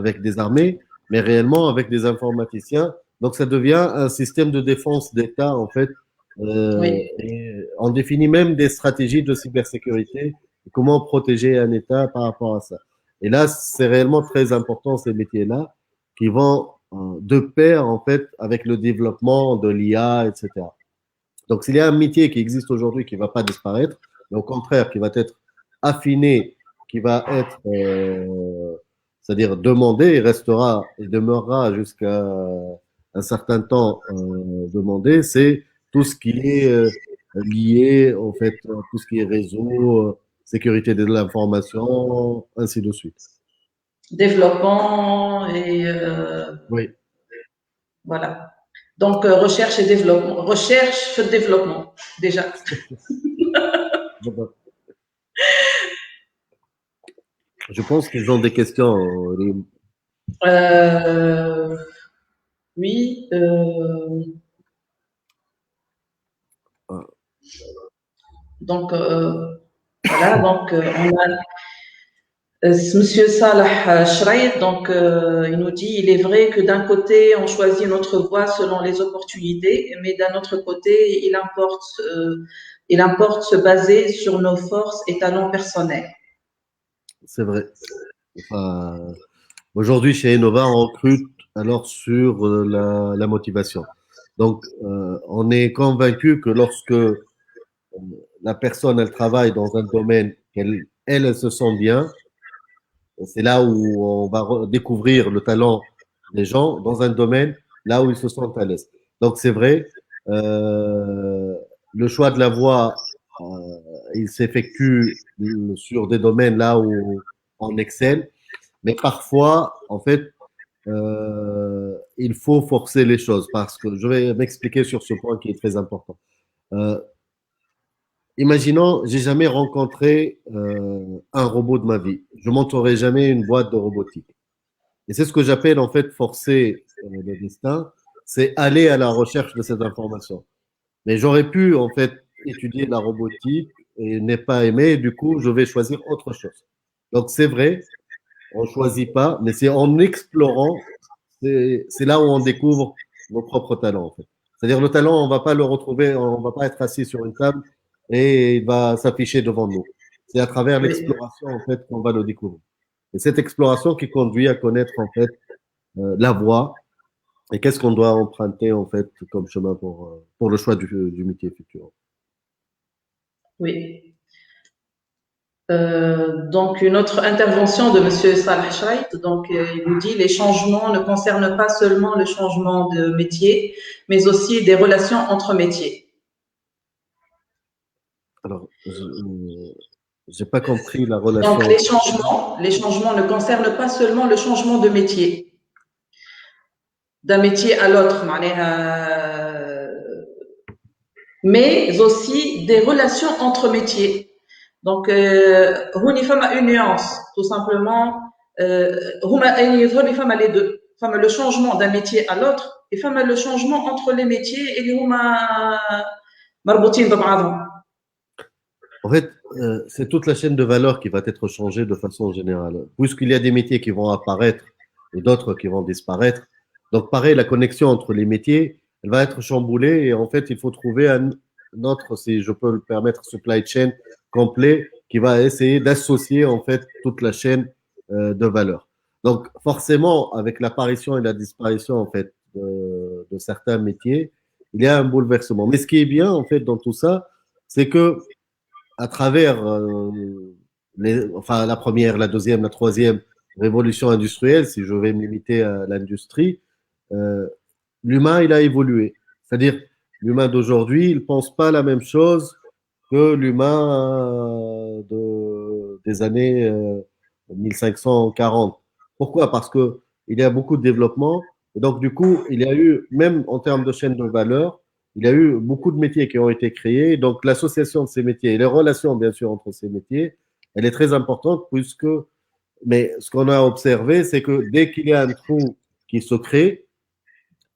avec des armées, mais réellement avec des informaticiens. Donc, ça devient un système de défense d'État, en fait. Oui. Et on définit même des stratégies de cybersécurité, comment protéger un État par rapport à ça. Et là, c'est réellement très important, ces métiers-là, qui vont de pair, en fait, avec le développement de l'IA, etc. Donc, s'il y a un métier qui existe aujourd'hui qui ne va pas disparaître, mais au contraire, qui va être affiné, qui va être, c'est-à-dire demandé, il restera et demeurera jusqu'à un certain temps demandé, c'est tout ce qui est lié, en fait, tout ce qui est réseau, sécurité de l'information, ainsi de suite. Développement et Oui. voilà. Donc recherche et développement. Recherche, développement, déjà. Je pense qu'ils ont des questions. Oui. Donc voilà. Donc on a Monsieur Salah Shraïd, donc il nous dit il est vrai que d'un côté on choisit notre voie selon les opportunités, mais d'un autre côté il importe se baser sur nos forces et talents personnels. C'est vrai. Enfin, aujourd'hui, chez Innova, on recrute alors sur la motivation. Donc, on est convaincu que lorsque la personne, elle travaille dans un domaine elle se sent bien, c'est là où on va découvrir le talent des gens dans un domaine là où ils se sentent à l'aise. Donc, c'est vrai, le choix de la voie, il s'effectue sur des domaines là où on excelle. Mais parfois, en fait, il faut forcer les choses parce que je vais m'expliquer sur ce point qui est très important. Imaginons, j'ai jamais rencontré un robot de ma vie. Je monterai jamais une boîte de robotique. Et c'est ce que j'appelle en fait forcer le destin, c'est aller à la recherche de cette information. Mais j'aurais pu en fait étudier la robotique et n'ai pas aimé, du coup, je vais choisir autre chose. Donc c'est vrai, on choisit pas, mais c'est en explorant, c'est là où on découvre nos propres talents, en fait. C'est-à-dire le talent, on va pas le retrouver, on va pas être assis sur une table et il va s'afficher devant nous. C'est à travers l'exploration, en fait, qu'on va le découvrir. Et cette exploration qui conduit à connaître, en fait, la voie et qu'est-ce qu'on doit emprunter, en fait, comme chemin pour le choix du métier futur. Oui. Donc une autre intervention de Monsieur Salah Shraït. Donc il nous dit les changements ne concernent pas seulement le changement de métier, mais aussi des relations entre métiers. Alors, j'ai pas compris la relation. Donc les changements ne concernent pas seulement le changement de métier, d'un métier à l'autre, mais aussi des relations entre métiers. Donc, هوني فما une nuance, tout simplement. هما يظهر لي فما les deux. le changement d'un métier à l'autre et le changement entre les métiers et هما مربوطين ببعضهم. En fait, c'est toute la chaîne de valeur qui va être changée de façon générale. Puisqu'il y a des métiers qui vont apparaître et d'autres qui vont disparaître. Donc, pareil, la connexion entre les métiers, elle va être chamboulée et en fait, il faut trouver un autre, si je peux le permettre, supply chain complet qui va essayer d'associer en fait toute la chaîne de valeur. Donc, forcément, avec l'apparition et la disparition en fait de certains métiers, il y a un bouleversement. Mais ce qui est bien en fait dans tout ça, c'est que à travers la première, la deuxième, la troisième révolution industrielle, si je vais me limiter à l'industrie, euh, l'humain, il a évolué. C'est-à-dire, l'humain d'aujourd'hui, il ne pense pas la même chose que l'humain des années 1540. Pourquoi? Parce que il y a beaucoup de développement. Et donc, du coup, il y a eu, même en termes de chaîne de valeur, il y a eu beaucoup de métiers qui ont été créés. Donc, l'association de ces métiers et les relations, bien sûr, entre ces métiers, elle est très importante puisque, mais ce qu'on a observé, c'est que dès qu'il y a un trou qui se crée,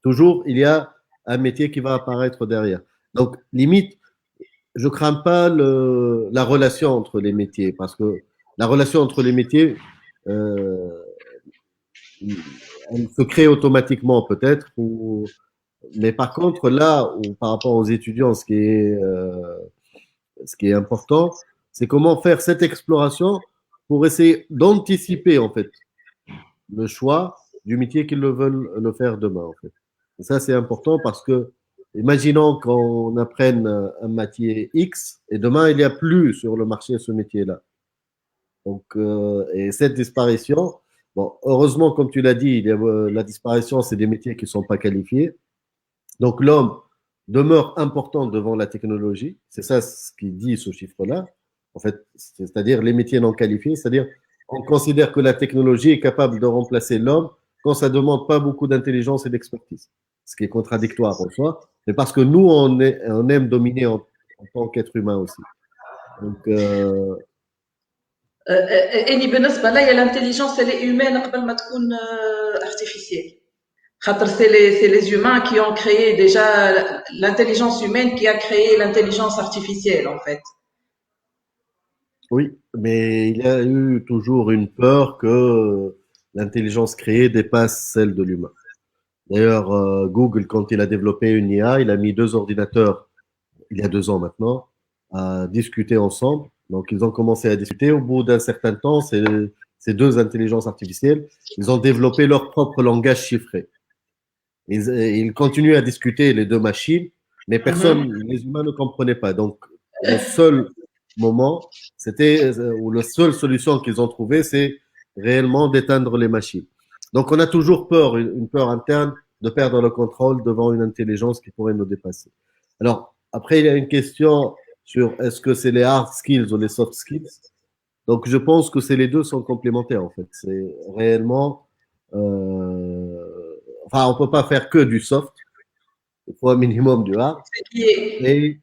toujours, il y a un métier qui va apparaître derrière. Donc, limite, je crains pas la relation entre les métiers parce que la relation entre les métiers, euh, elle se crée automatiquement peut-être, mais par contre, là où par rapport aux étudiants, ce qui est important, c'est comment faire cette exploration pour essayer d'anticiper en fait le choix du métier qu'ils veulent le faire demain en fait. Et ça, c'est important parce que imaginons qu'on apprenne un métier X et demain, il n'y a plus sur le marché ce métier-là. Donc, et cette disparition, bon, heureusement, comme tu l'as dit, la disparition, c'est des métiers qui ne sont pas qualifiés. Donc, l'homme demeure important devant la technologie. C'est ça ce qui dit ce chiffre-là. En fait, c'est-à-dire les métiers non qualifiés, c'est-à-dire on considère que la technologie est capable de remplacer l'homme quand ça ne demande pas beaucoup d'intelligence et d'expertise, ce qui est contradictoire en soi, mais parce que nous, on aime dominer en tant qu'être humain aussi. Donc, اني بالنسبه ليا الانتيليجنس اللي humaine قبل ما تكون artificielle. C'est les humains qui ont créé déjà l'intelligence humaine qui a créé l'intelligence artificielle en fait. oui, mais il y a eu toujours une peur que l'intelligence créée dépasse celle de l'humain. D'ailleurs, Google, quand il a développé une IA, il a mis deux ordinateurs, il y a 2 ans maintenant, à discuter ensemble. Donc, ils ont commencé à discuter. Au bout d'un certain temps, ces deux intelligences artificielles, ils ont développé leur propre langage chiffré. Ils continuent à discuter, les deux machines, mais personne, les humains ne comprenaient pas. Donc, le seul moment, ou la seule solution qu'ils ont trouvée, c'est réellement d'éteindre les machines. Donc, on a toujours peur, une peur interne, de perdre le contrôle devant une intelligence qui pourrait nous dépasser. Alors, après, il y a une question sur est-ce que c'est les hard skills ou les soft skills. Donc, je pense que les deux sont complémentaires, en fait. C'est réellement, enfin, on peut pas faire que du soft. Il faut un minimum du hard. Et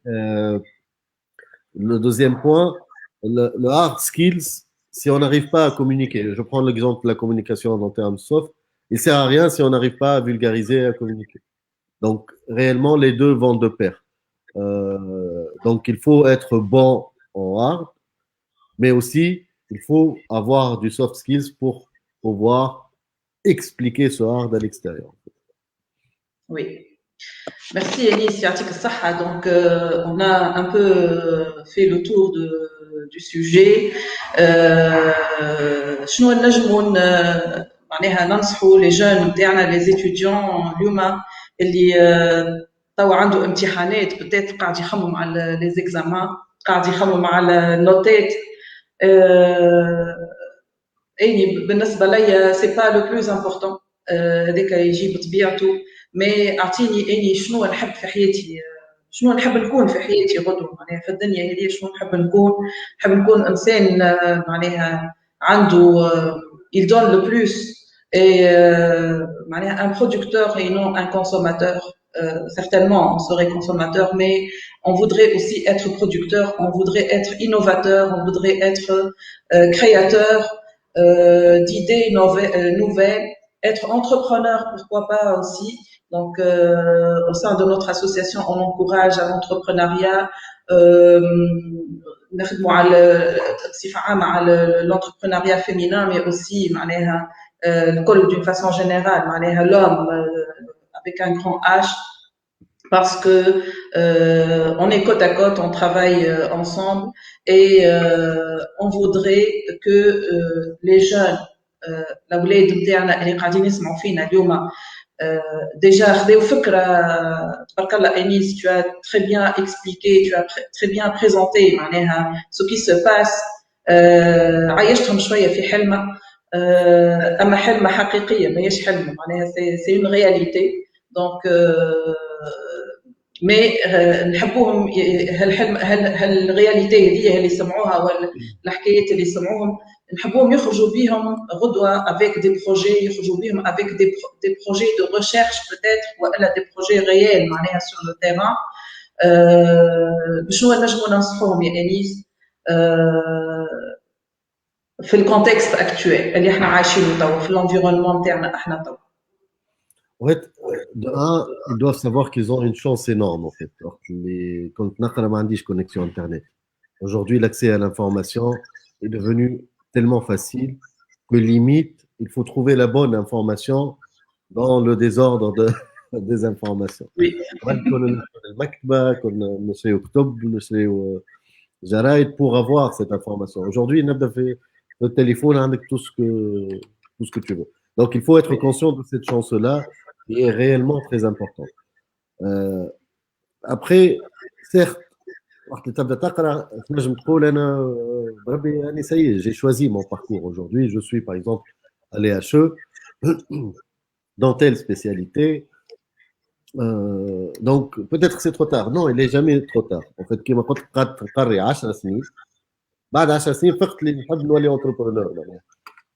le deuxième point, le hard skills, si on n'arrive pas à communiquer, je prends l'exemple de la communication en termes soft, il sert à rien si on n'arrive pas à vulgariser et à communiquer. Donc, réellement, les deux vont de pair. Donc, il faut être bon en hard, mais aussi, il faut avoir du soft skills pour pouvoir expliquer ce hard à l'extérieur. Oui. Merci Elis, يعطيك الصحة. Donc, on a un peu fait le tour du sujet. شنو نجموا معناها ننصحوا les jeunes نتاعنا les étudiants اليوم اللي توا عنده امتحانات peut-être قاعد يخمم على les examens قاعد يخمم على النوتات. يعني بالنسبة ليا c'est pas le plus important هذاك يجي بطبيعته. مي اعطيني اني شنو نحب في حياتي، شنو نحب نكون في حياتي غدوه معناها في الدنيا هذه، شنو نحب نكون انسان معناها عنده il donne le plus et معناها un producteur et non un consommateur. Certainement on serait consommateur, mais on voudrait aussi être producteur, on voudrait être innovateur, on voudrait être créateur d'idées nouvelles être entrepreneur, pourquoi pas aussi. Donc, au sein de notre association, on encourage à l'entrepreneuriat. نخدموا على بصفة عامة على l'entrepreneuriat féminin, mais aussi معناها الكل d'une façon générale, معناها l'homme avec un grand H, parce que on est côte à côte, on travaille ensemble et on voudrait que les jeunes الأولاد نتاعنا اللي قاعدين يسمعوا فينا اليوم déjà خذوا فكرة تبارك الله Anis, tu as très bien expliqué, tu as très bien présenté معناها ce qui se passe عيشتهم شوية في حلمة أما حلمة حقيقية ما هيش حلمة معناها c'est une réalité donc مي نحبوهم هالرياليتي هذه اللي سمعوها ولا الحكايات اللي سمعوهم نحبوهم يخرجوا بهم غدوه avec des projets يخرجوا بهم avec des projets de recherche peut-être ولا des projets réels معناها sur le terrain بشنو نجموا ننصحوهم يا انيس في الكونتكست اكتويل اللي احنا عايشينه توا في الانفيرونمون نتاعنا احنا توا. En fait, de un, ils doivent savoir qu'ils ont une chance énorme, en fait. Alors, quand on a connexion Internet. Aujourd'hui, l'accès à l'information est devenu tellement facile que limite, il faut trouver la bonne information dans le désordre des informations. Oui. Pour avoir cette information. Aujourd'hui, le téléphone avec tout ce que tu veux. Donc, il faut être conscient de cette chance-là qui est réellement très importante. Après, certes, j'ai choisi mon parcours aujourd'hui. Je suis, par exemple, à l'EHE dans telle spécialité. Donc, peut-être que c'est trop tard. Non, il n'est jamais trop tard. En fait, كما قلت قري 10 سنين بعد 10 سنين فقط اللي نحب نولي انتربرونور.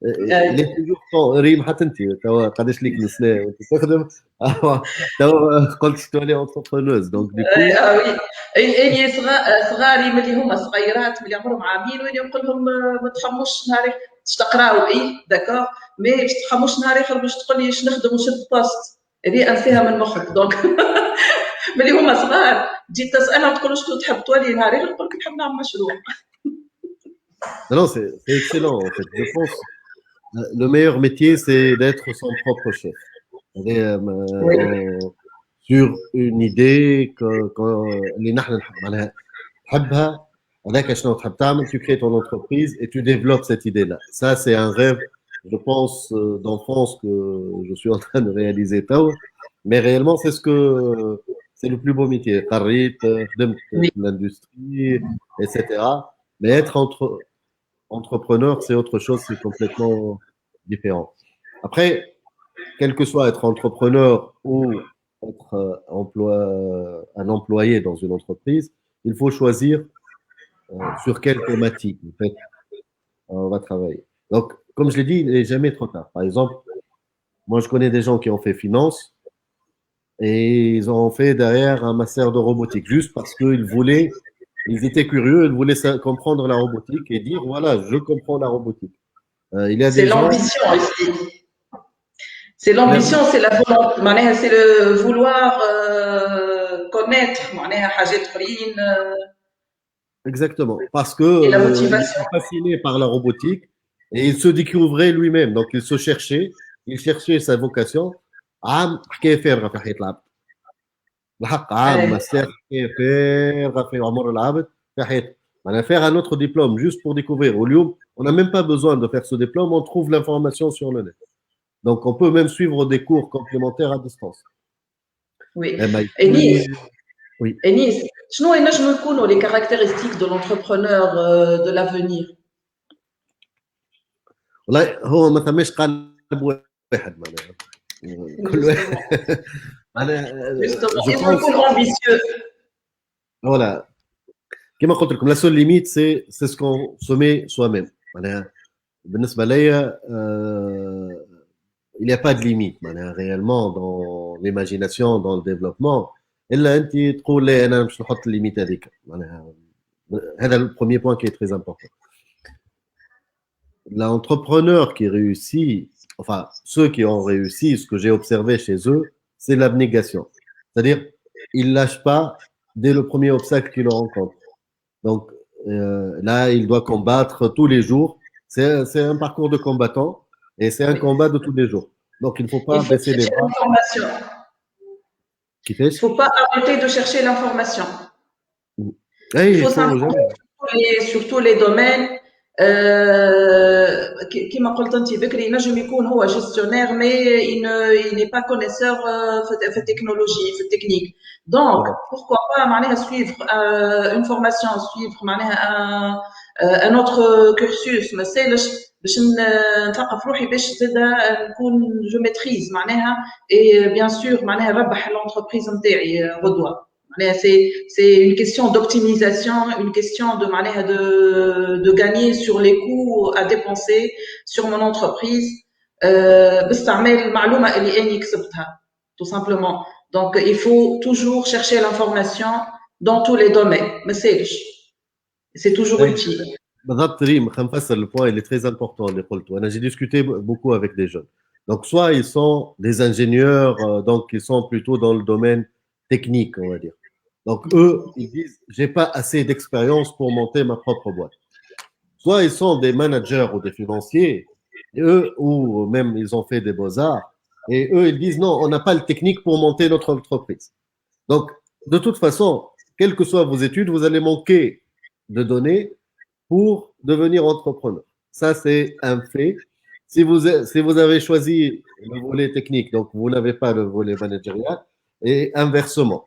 اللي توجور طون ريم حتى انت توا قداش ليك من سنه وانت تخدم توا قلت تولي انتربرونوز دونك ديكو وي اي صغاري ملي هما صغيرات ملي عمرهم عامين وين نقول لهم ما تخموش نهار باش تقراو اي داكور مي باش تخموش نهار اخر باش تقول لي اش نخدم وش البوست هذه انسيها من مخك دونك ملي هما صغار تجي تسالهم تقول شنو تحب تولي نهار اخر تقول لك نحب نعمل مشروع. Non, c'est excellent en fait. Je pense le meilleur métier c'est d'être son propre chef. Oui. Sur une idée اللي نحن نحبها هذاك شنو تحب تعمل tu crées ton entreprise et tu développes cette idée-là. Ça c'est un rêve je pense d'enfance que je suis en train de réaliser tôt. Mais réellement c'est le plus beau métier. قريت خدمت في l'industrie etc. Mais être entrepreneur, c'est autre chose, c'est complètement différent. Après, quel que soit être entrepreneur ou être un employé dans une entreprise, il faut choisir sur quelle thématique en fait, on va travailler. Donc, comme je l'ai dit, il n'est jamais trop tard. Par exemple, moi, je connais des gens qui ont fait finance et ils ont fait derrière un master de robotique juste parce qu'ils voulaient. Ils étaient curieux, ils voulaient comprendre la robotique et dire voilà, je comprends la robotique. Il y a c'est l'ambition ici. C'est l'ambition, c'est la volonté, c'est le vouloir connaître, Exactement, parce que il est fasciné par la robotique et il se découvrait lui-même. Donc il cherchait sa vocation. الحق عام ماستر كيف في عمر العبد في حياته معناها faire un autre diplôme juste pour découvrir واليوم on n'a même pas besoin de faire ce diplôme on trouve l'information sur le net donc on peut même suivre des cours complémentaires à distance. Oui. Enis, oui. Enis, شنو ينجموا يكونوا les caractéristiques de l'entrepreneur de l'avenir؟ والله هو ما ثماش قالب واحد معناها كل واحد il faut être ambitieux. Voilà. La seule limite, c'est ce qu'on se met soi-même. Il n'y a pas de limite réellement dans l'imagination, dans le développement. C'est le premier point qui est très important. L'entrepreneur qui réussit, enfin, ceux qui ont réussi, ce que j'ai observé chez eux, c'est l'abnégation. C'est-à-dire, ils ne lâchent pas dès le premier obstacle qu'ils rencontrent. Donc, là, il doit combattre tous les jours. C'est un parcours de combattant et c'est un Oui. combat de tous les jours. Donc, il ne faut Il pas faut baisser les chercher bras. l'information. Qui fait? Il ne faut pas arrêter de chercher l'information. Il Il faut faut s'informer jamais. sur tous les domaines. كما قلت انت بكري ينجم يكون هو جيستيونير مي il n'est pas connaisseur في التكنولوجي في التكنيك donc Voilà. pourquoi pas معناها suivre une formation suivre معناها un autre cursus ما سالش باش نثقف روحي باش زاده نكون جو ميتريز معناها et bien sûr معناها نربح l'entreprise نتاعي غدوه. C'est une question d'optimisation, une question de gagner sur les coûts à dépenser sur mon entreprise. باستعمال المعلومة اللي أنا كسبتها, tout simplement. Donc, il faut toujours chercher l'information dans tous les domaines. Mais c'est toujours Hey. utile. بالضبط ريم خلينا نفسر le point il est très important اللي قلته انا j'ai discuté beaucoup avec des jeunes donc soit ils sont des ingénieurs donc ils sont plutôt dans le domaine technique on va dire donc eux ils disent j'ai pas assez d'expérience pour monter ma propre boîte soit ils sont des managers ou des financiers et eux ou même ils ont fait des beaux-arts et eux ils disent non on n'a pas le technique pour monter notre entreprise donc de toute façon quelles que soient vos études vous allez manquer de données pour devenir entrepreneur. Ça, c'est un fait. Si vous avez choisi le volet technique, donc vous n'avez pas le volet managérial, et inversement.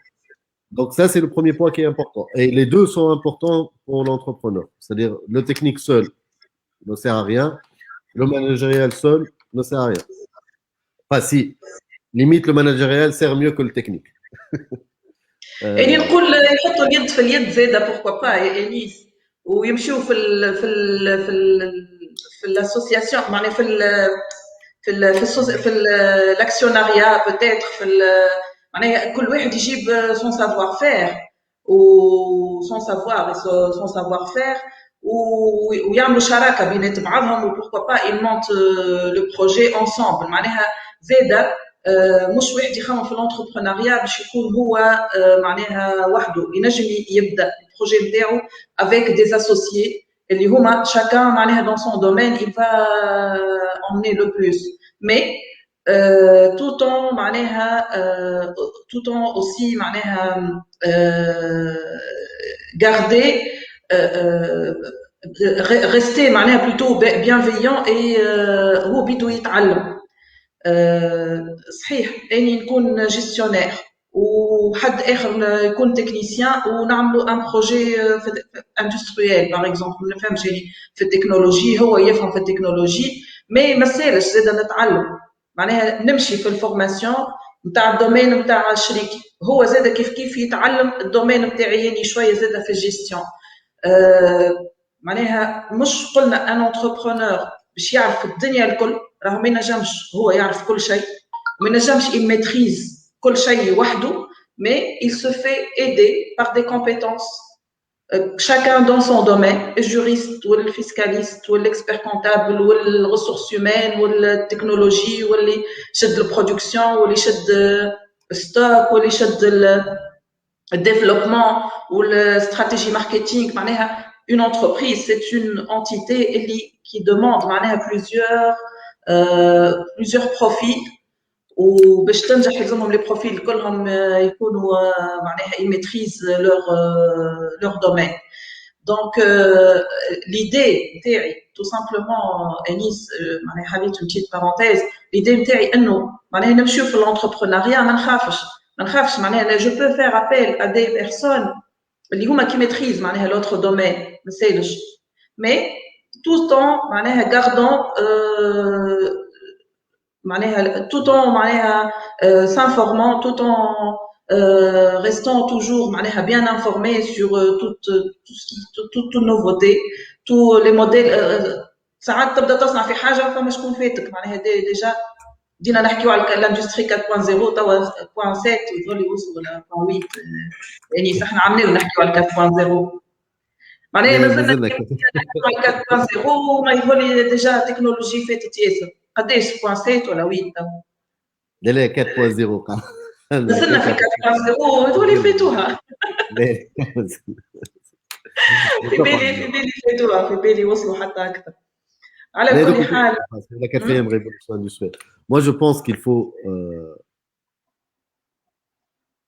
Donc ça, c'est le premier point qui est important. Et les deux sont importants pour l'entrepreneur. C'est-à-dire, le technique seul ne sert à rien, le managérial seul ne sert à rien. Enfin, si, limite, le managérial sert mieux que le technique. يعني نقول يحطوا اليد في اليد زاده pourquoi pas إليس ويمشوا في الاسوسياسيون معناها في الاكسيوناريا بتاتر معناها كل واحد يجيب son savoir faire و son savoir et son savoir faire ويعملوا شراكه بينات بعضهم و pourquoi pas ils montent le projet ensemble معناها زاده مش واحد يخمم في الانتربرونيا باش يكون هو معناها وحده ينجم يبدا البروجي نتاعو avec des associés اللي هما chacun معناها dans son domaine il va emmener le plus mais tout en معناها tout en aussi معناها garder rester معناها plutôt bienveillant et هو بده يتعلم صحيح اني نكون جيستيونير وحد اخر يكون تكنيسيان ونعملوا ان بروجي اندستريال باغ اكزومبل ما نفهمش يعني في التكنولوجي هو يفهم في التكنولوجي مي ما سالش زاد نتعلم معناها نمشي في الفورماسيون نتاع الدومين نتاع شريكي هو زاد كيف يتعلم الدومين نتاعي يعني شويه زاد في الجيستيون معناها مش قلنا ان انتربرونور باش يعرف الدنيا الكل راه ما ينجمش هو يعرف كل شيء ما ينجمش يميتريز كل شيء وحده mais il se fait aider par des compétences chacun dans son domaine le juriste ou le fiscaliste ou l'expert comptable ou les ressources humaines ou la technologie ou les chefs de production ou les chefs de stock ou les chefs de développement ou la stratégie marketing معناها une entreprise c'est une entité qui demande معناها plusieurs profils وباش تنجح يلزمهم لي بروفيل كلهم يكونوا معناها ils maîtrisent leur domaine donc l'idée نتاعي tout simplement انيس معناها حبيت une petite parenthèse l'idée نتاعي انه معناها نمشيو في الانتربرونيا ما نخافش معناها je peux faire appel à des personnes اللي هما qui maîtrisent معناها l'autre domaine ما سالش mais tout en معناها gardant معناها tout en معناها s'informant tout en restant toujours معناها bien informé sur toute nouveauté tous les modèles ساعات تبدا تصنع في حاجه فما شكون فاتك معناها ديجا بدينا نحكيو على الاندستري 4.0 توا 4.7 يظل يوصلوا ل 4.8 يعني احنا عاملين نحكيو على 4.0 معناها مازلنا نحكيو على 4.0 وما يظل ديجا تكنولوجي فاتت ياسر قداش بوان 7 ولا 8 تو؟ لا لا 4.0 وصلنا في 4.0 هذول فاتوها. في بالي فاتوها، في بالي وصلوا حتى اكثر. على كل حال. La quatrième révolution industrielle. Moi, je pense qu'il faut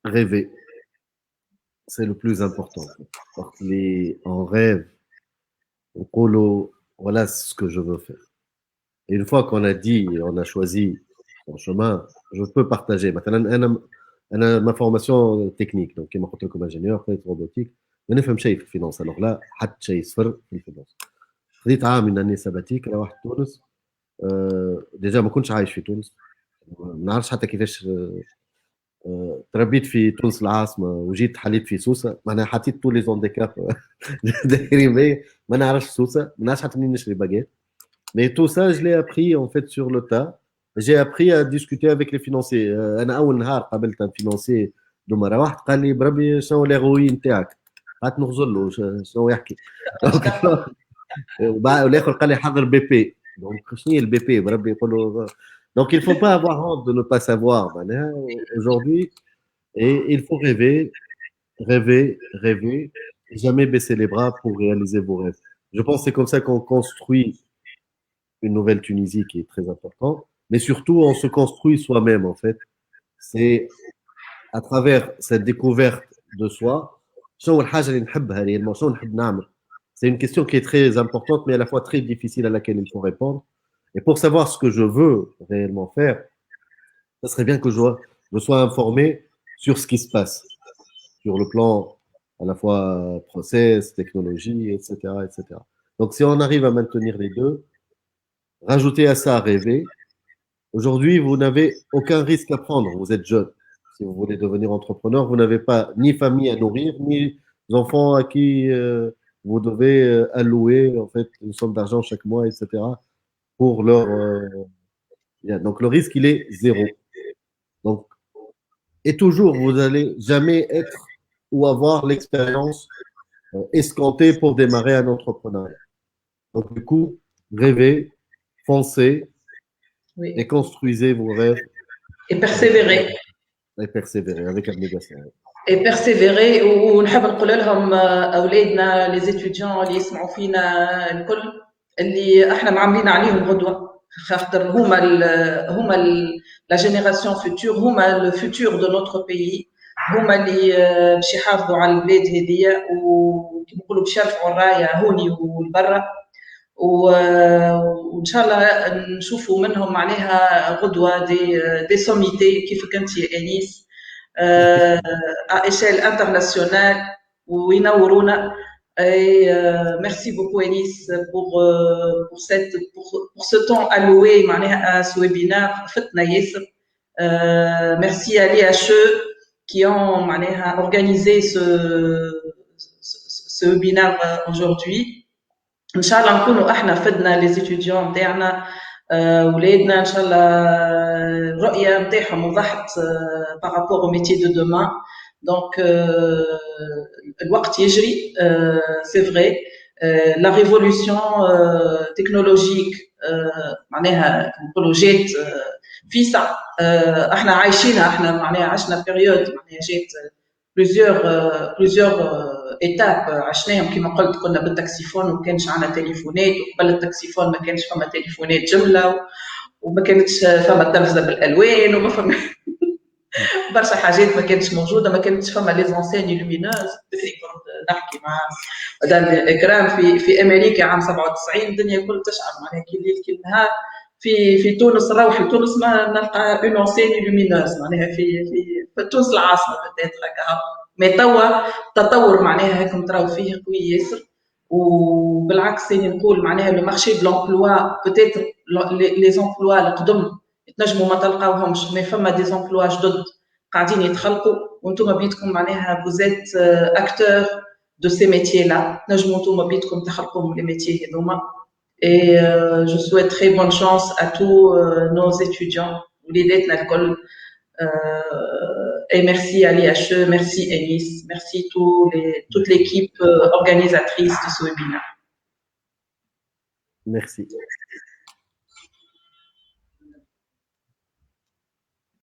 rêver. C'est le plus important. Parce qu'on rêve, voilà ce que je veux faire. Et une fois qu'on a dit, on a choisi son chemin, je peux partager. Maintenant, ma formation technique, donc كما قلت لكم ingénieur في robotique, ما نفهم شيء في الفينانس. alors là حط شيء صفر في الفينانس. خذيت عام من اني سباتيك روحت تونس. ديجا ما كنتش عايش في تونس، ما نعرفش حتى كيفاش تربيت في تونس العاصمه وجيت حليت في سوسه. معناها حطيت طول لي زونديكاب دايرين بيا. ما نعرفش سوسه، ما نعرفش حتى منين نشري باجيت. Mais tout ça, je l'ai appris en fait sur le tas. J'ai appris à discuter avec les financiers. أنا أول نهار قابلت un financier دوما روحت قال لي بربي شنو الهروي نتاعك؟ قعدت نغزل له شنو يحكي. والآخر قال لي حضر بي بي. دونك شنو هي البي بي بربي يقول له. Donc il faut pas avoir honte de ne pas savoir. معناها aujourd'hui et il faut rêver, jamais baisser les bras pour réaliser vos rêves. Je pense que c'est comme ça qu'on construit une nouvelle Tunisie qui est très importante, mais surtout on se construit soi-même en fait. C'est à travers cette découverte de soi. C'est une question qui est très importante, mais à la fois très difficile à laquelle il faut répondre. Et pour savoir ce que je veux réellement faire, ça serait bien que je sois informé sur ce qui se passe, sur le plan à la fois process, technologie, etc., etc. Donc si on arrive à maintenir les deux, rajoutez à ça rêver. Aujourd'hui, vous n'avez aucun risque à prendre. Vous êtes jeune. Si vous voulez devenir entrepreneur, vous n'avez pas ni famille à nourrir, ni enfants à qui vous devez allouer en fait une somme d'argent chaque mois, etc. pour leur. Donc le risque, il est zéro. Donc, et toujours, vous n'allez jamais être ou avoir l'expérience escomptée pour démarrer un entrepreneuriat. Donc du coup, rêvez, foncez. Oui. Et construisez vos rêves. Et persévérez. Et persévérer avec abnégation. Et persévérer. ونحب نقول لهم اولادنا لي زيتيديون اللي يسمعوا فينا الكل اللي احنا معاملين عليهم غدوه، خاطر هما لا جينيراسيون فيتور، هما لو فيتور دو نوتر بيي، هما اللي باش يحافظوا على البلاد هذيا وكيما نقولوا باش يرفعوا الرايه هوني والبرا. وان شاء الله نشوفوا منهم معناها غدوه دي سوميتي كيفك انت يا انيس à échelle internationale وينورونا. Merci beaucoup Enis pour ce temps alloué معناها à ce webinaire فتنا ياسر. Merci à l'IHE qui ont معناها organisé ce webinaire aujourd'hui. ان شاء الله نكونوا احنا فدنا لي ستوديون نتاعنا ولادنا ان شاء الله الرؤيه نتاعهم وضحت بارابور او ميتي دو دومان. دونك الوقت يجري سي فري. لا ريفولوسيون تكنولوجيك معناها نقولوا جات فيسع احنا عايشينها، احنا معناها عشنا بيريود معناها جات plusieurs étapes عشناهم. كما قلت كنا بالتاكسيفون وما كانش عندنا تليفونات، وقبل التاكسيفون ما كانش فما تليفونات جمله وما كانتش فما التلفزه بالالوان وما فما برشا حاجات ما كانتش موجوده، ما كانتش فما لي زونسين لومينوز. نحكي مع مدام اكرام في امريكا عام 97 الدنيا الكل تشعل معناها كي الليل كي النهار. في تونس نروح لتونس ما نلقى اون انسين لومينوز معناها في تونس العاصمه بدات هكا. مي توا تطور معناها هاكم تراو فيه قوي ياسر. وبالعكس اني نقول معناها لو مارشي دو لومبلوا بوتيتر لي زومبلوا القدم تنجموا ما تلقاوهمش، مي فما دي زومبلوا جدد قاعدين يتخلقوا وانتم بيدكم معناها فوزيت اكتور دو سي ميتيي لا، تنجموا انتم بيدكم تخلقوا لي ميتيي هذوما. Et je souhaite très bonne chance à tous nos étudiants, وليداتنا الكل. Et merci à l'IHE, merci Enis, merci toute l'équipe organisatrice de ce webinaire. Merci.